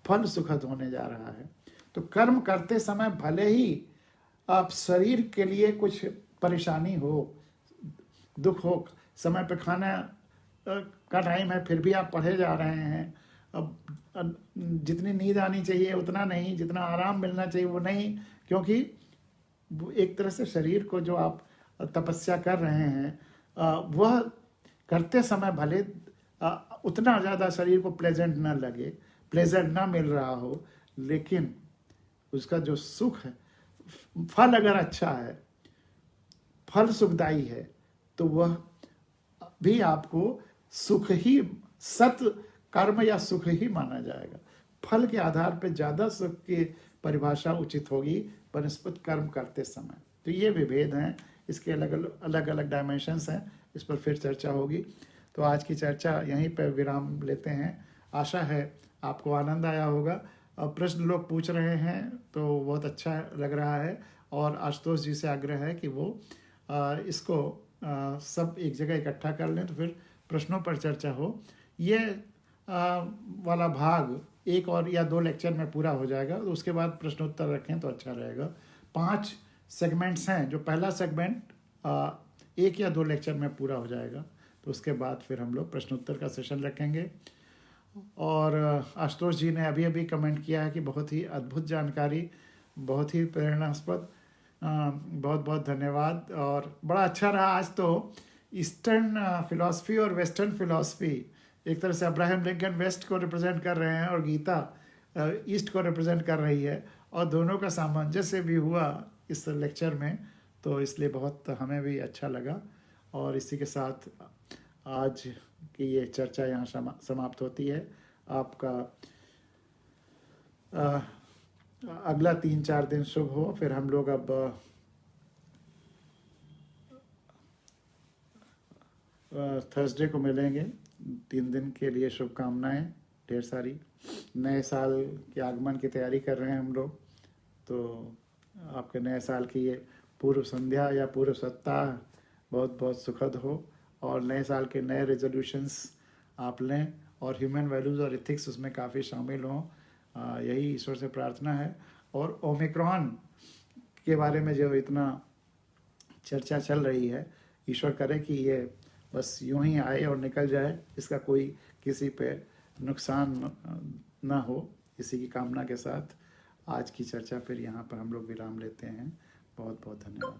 फल सुखद होने जा रहा है। तो कर्म करते समय भले ही आप शरीर के लिए कुछ परेशानी हो, दुख हो, समय पे खाना का टाइम है फिर भी आप पढ़े जा रहे हैं, अब जितनी नींद आनी चाहिए उतना नहीं, जितना आराम मिलना चाहिए वो नहीं, क्योंकि एक तरह से शरीर को जो आप तपस्या कर रहे हैं वह करते समय भले उतना ज़्यादा शरीर को प्लेजेंट ना लगे, प्लेजेंट ना मिल रहा हो, लेकिन उसका जो सुख है, फल अगर अच्छा है, फल सुखदायी है, तो वह भी आपको सुख ही, सत कर्म या सुख ही माना जाएगा। फल के आधार पर ज़्यादा सुख की परिभाषा उचित होगी बनस्पत कर्म करते समय। तो ये विभेद हैं, इसके अलग अलग डायमेंशंस हैं, इस पर फिर चर्चा होगी। तो आज की चर्चा यहीं पर विराम लेते हैं। आशा है आपको आनंद आया होगा। प्रश्न लोग पूछ रहे हैं तो बहुत अच्छा लग रहा है, और आशुतोष जी से आग्रह है कि वो इसको सब एक जगह इकट्ठा कर लें तो फिर प्रश्नों पर चर्चा हो। ये वाला भाग 1 और या 2 लेक्चर में पूरा हो जाएगा, तो उसके बाद प्रश्नोत्तर रखें तो अच्छा रहेगा। 5 सेगमेंट्स हैं, जो पहला सेगमेंट 1 या 2 लेक्चर में पूरा हो जाएगा, तो उसके बाद फिर हम लोग प्रश्नोत्तर का सेशन रखेंगे। और आशुतोष जी ने अभी अभी कमेंट किया है कि बहुत ही अद्भुत जानकारी, बहुत ही प्रेरणास्पद, बहुत बहुत धन्यवाद। और बड़ा अच्छा रहा आज तो। ईस्टर्न फिलॉसफी और वेस्टर्न फिलॉसफी, एक तरह से अब्राहम लिंकन वेस्ट को रिप्रेजेंट कर रहे हैं और गीता ईस्ट को रिप्रेजेंट कर रही है, और दोनों का सामंजस्य भी हुआ इस लेक्चर में, तो इसलिए बहुत हमें भी अच्छा लगा। और इसी के साथ आज की ये चर्चा यहाँ समाप्त होती है। आपका अगला 3-4 दिन शुभ हो। फिर हम लोग अब थर्सडे को मिलेंगे। 3 दिन के लिए शुभकामनाएं। ढेर सारी। नए साल के आगमन की तैयारी कर रहे हैं हम लोग, तो आपके नए साल की ये पूर्व संध्या या पूर्व सप्ताह बहुत बहुत सुखद हो, और नए साल के नए रेजोल्यूशंस आप लें, और ह्यूमन वैल्यूज़ और एथिक्स उसमें काफ़ी शामिल हों, यही ईश्वर से प्रार्थना है। और ओमिक्रॉन के बारे में जो इतना चर्चा चल रही है, ईश्वर करे कि ये बस यूं ही आए और निकल जाए, इसका कोई किसी पे नुकसान ना हो, इसी की कामना के साथ आज की चर्चा फिर यहाँ पर हम लोग विराम लेते हैं। बहुत बहुत धन्यवाद।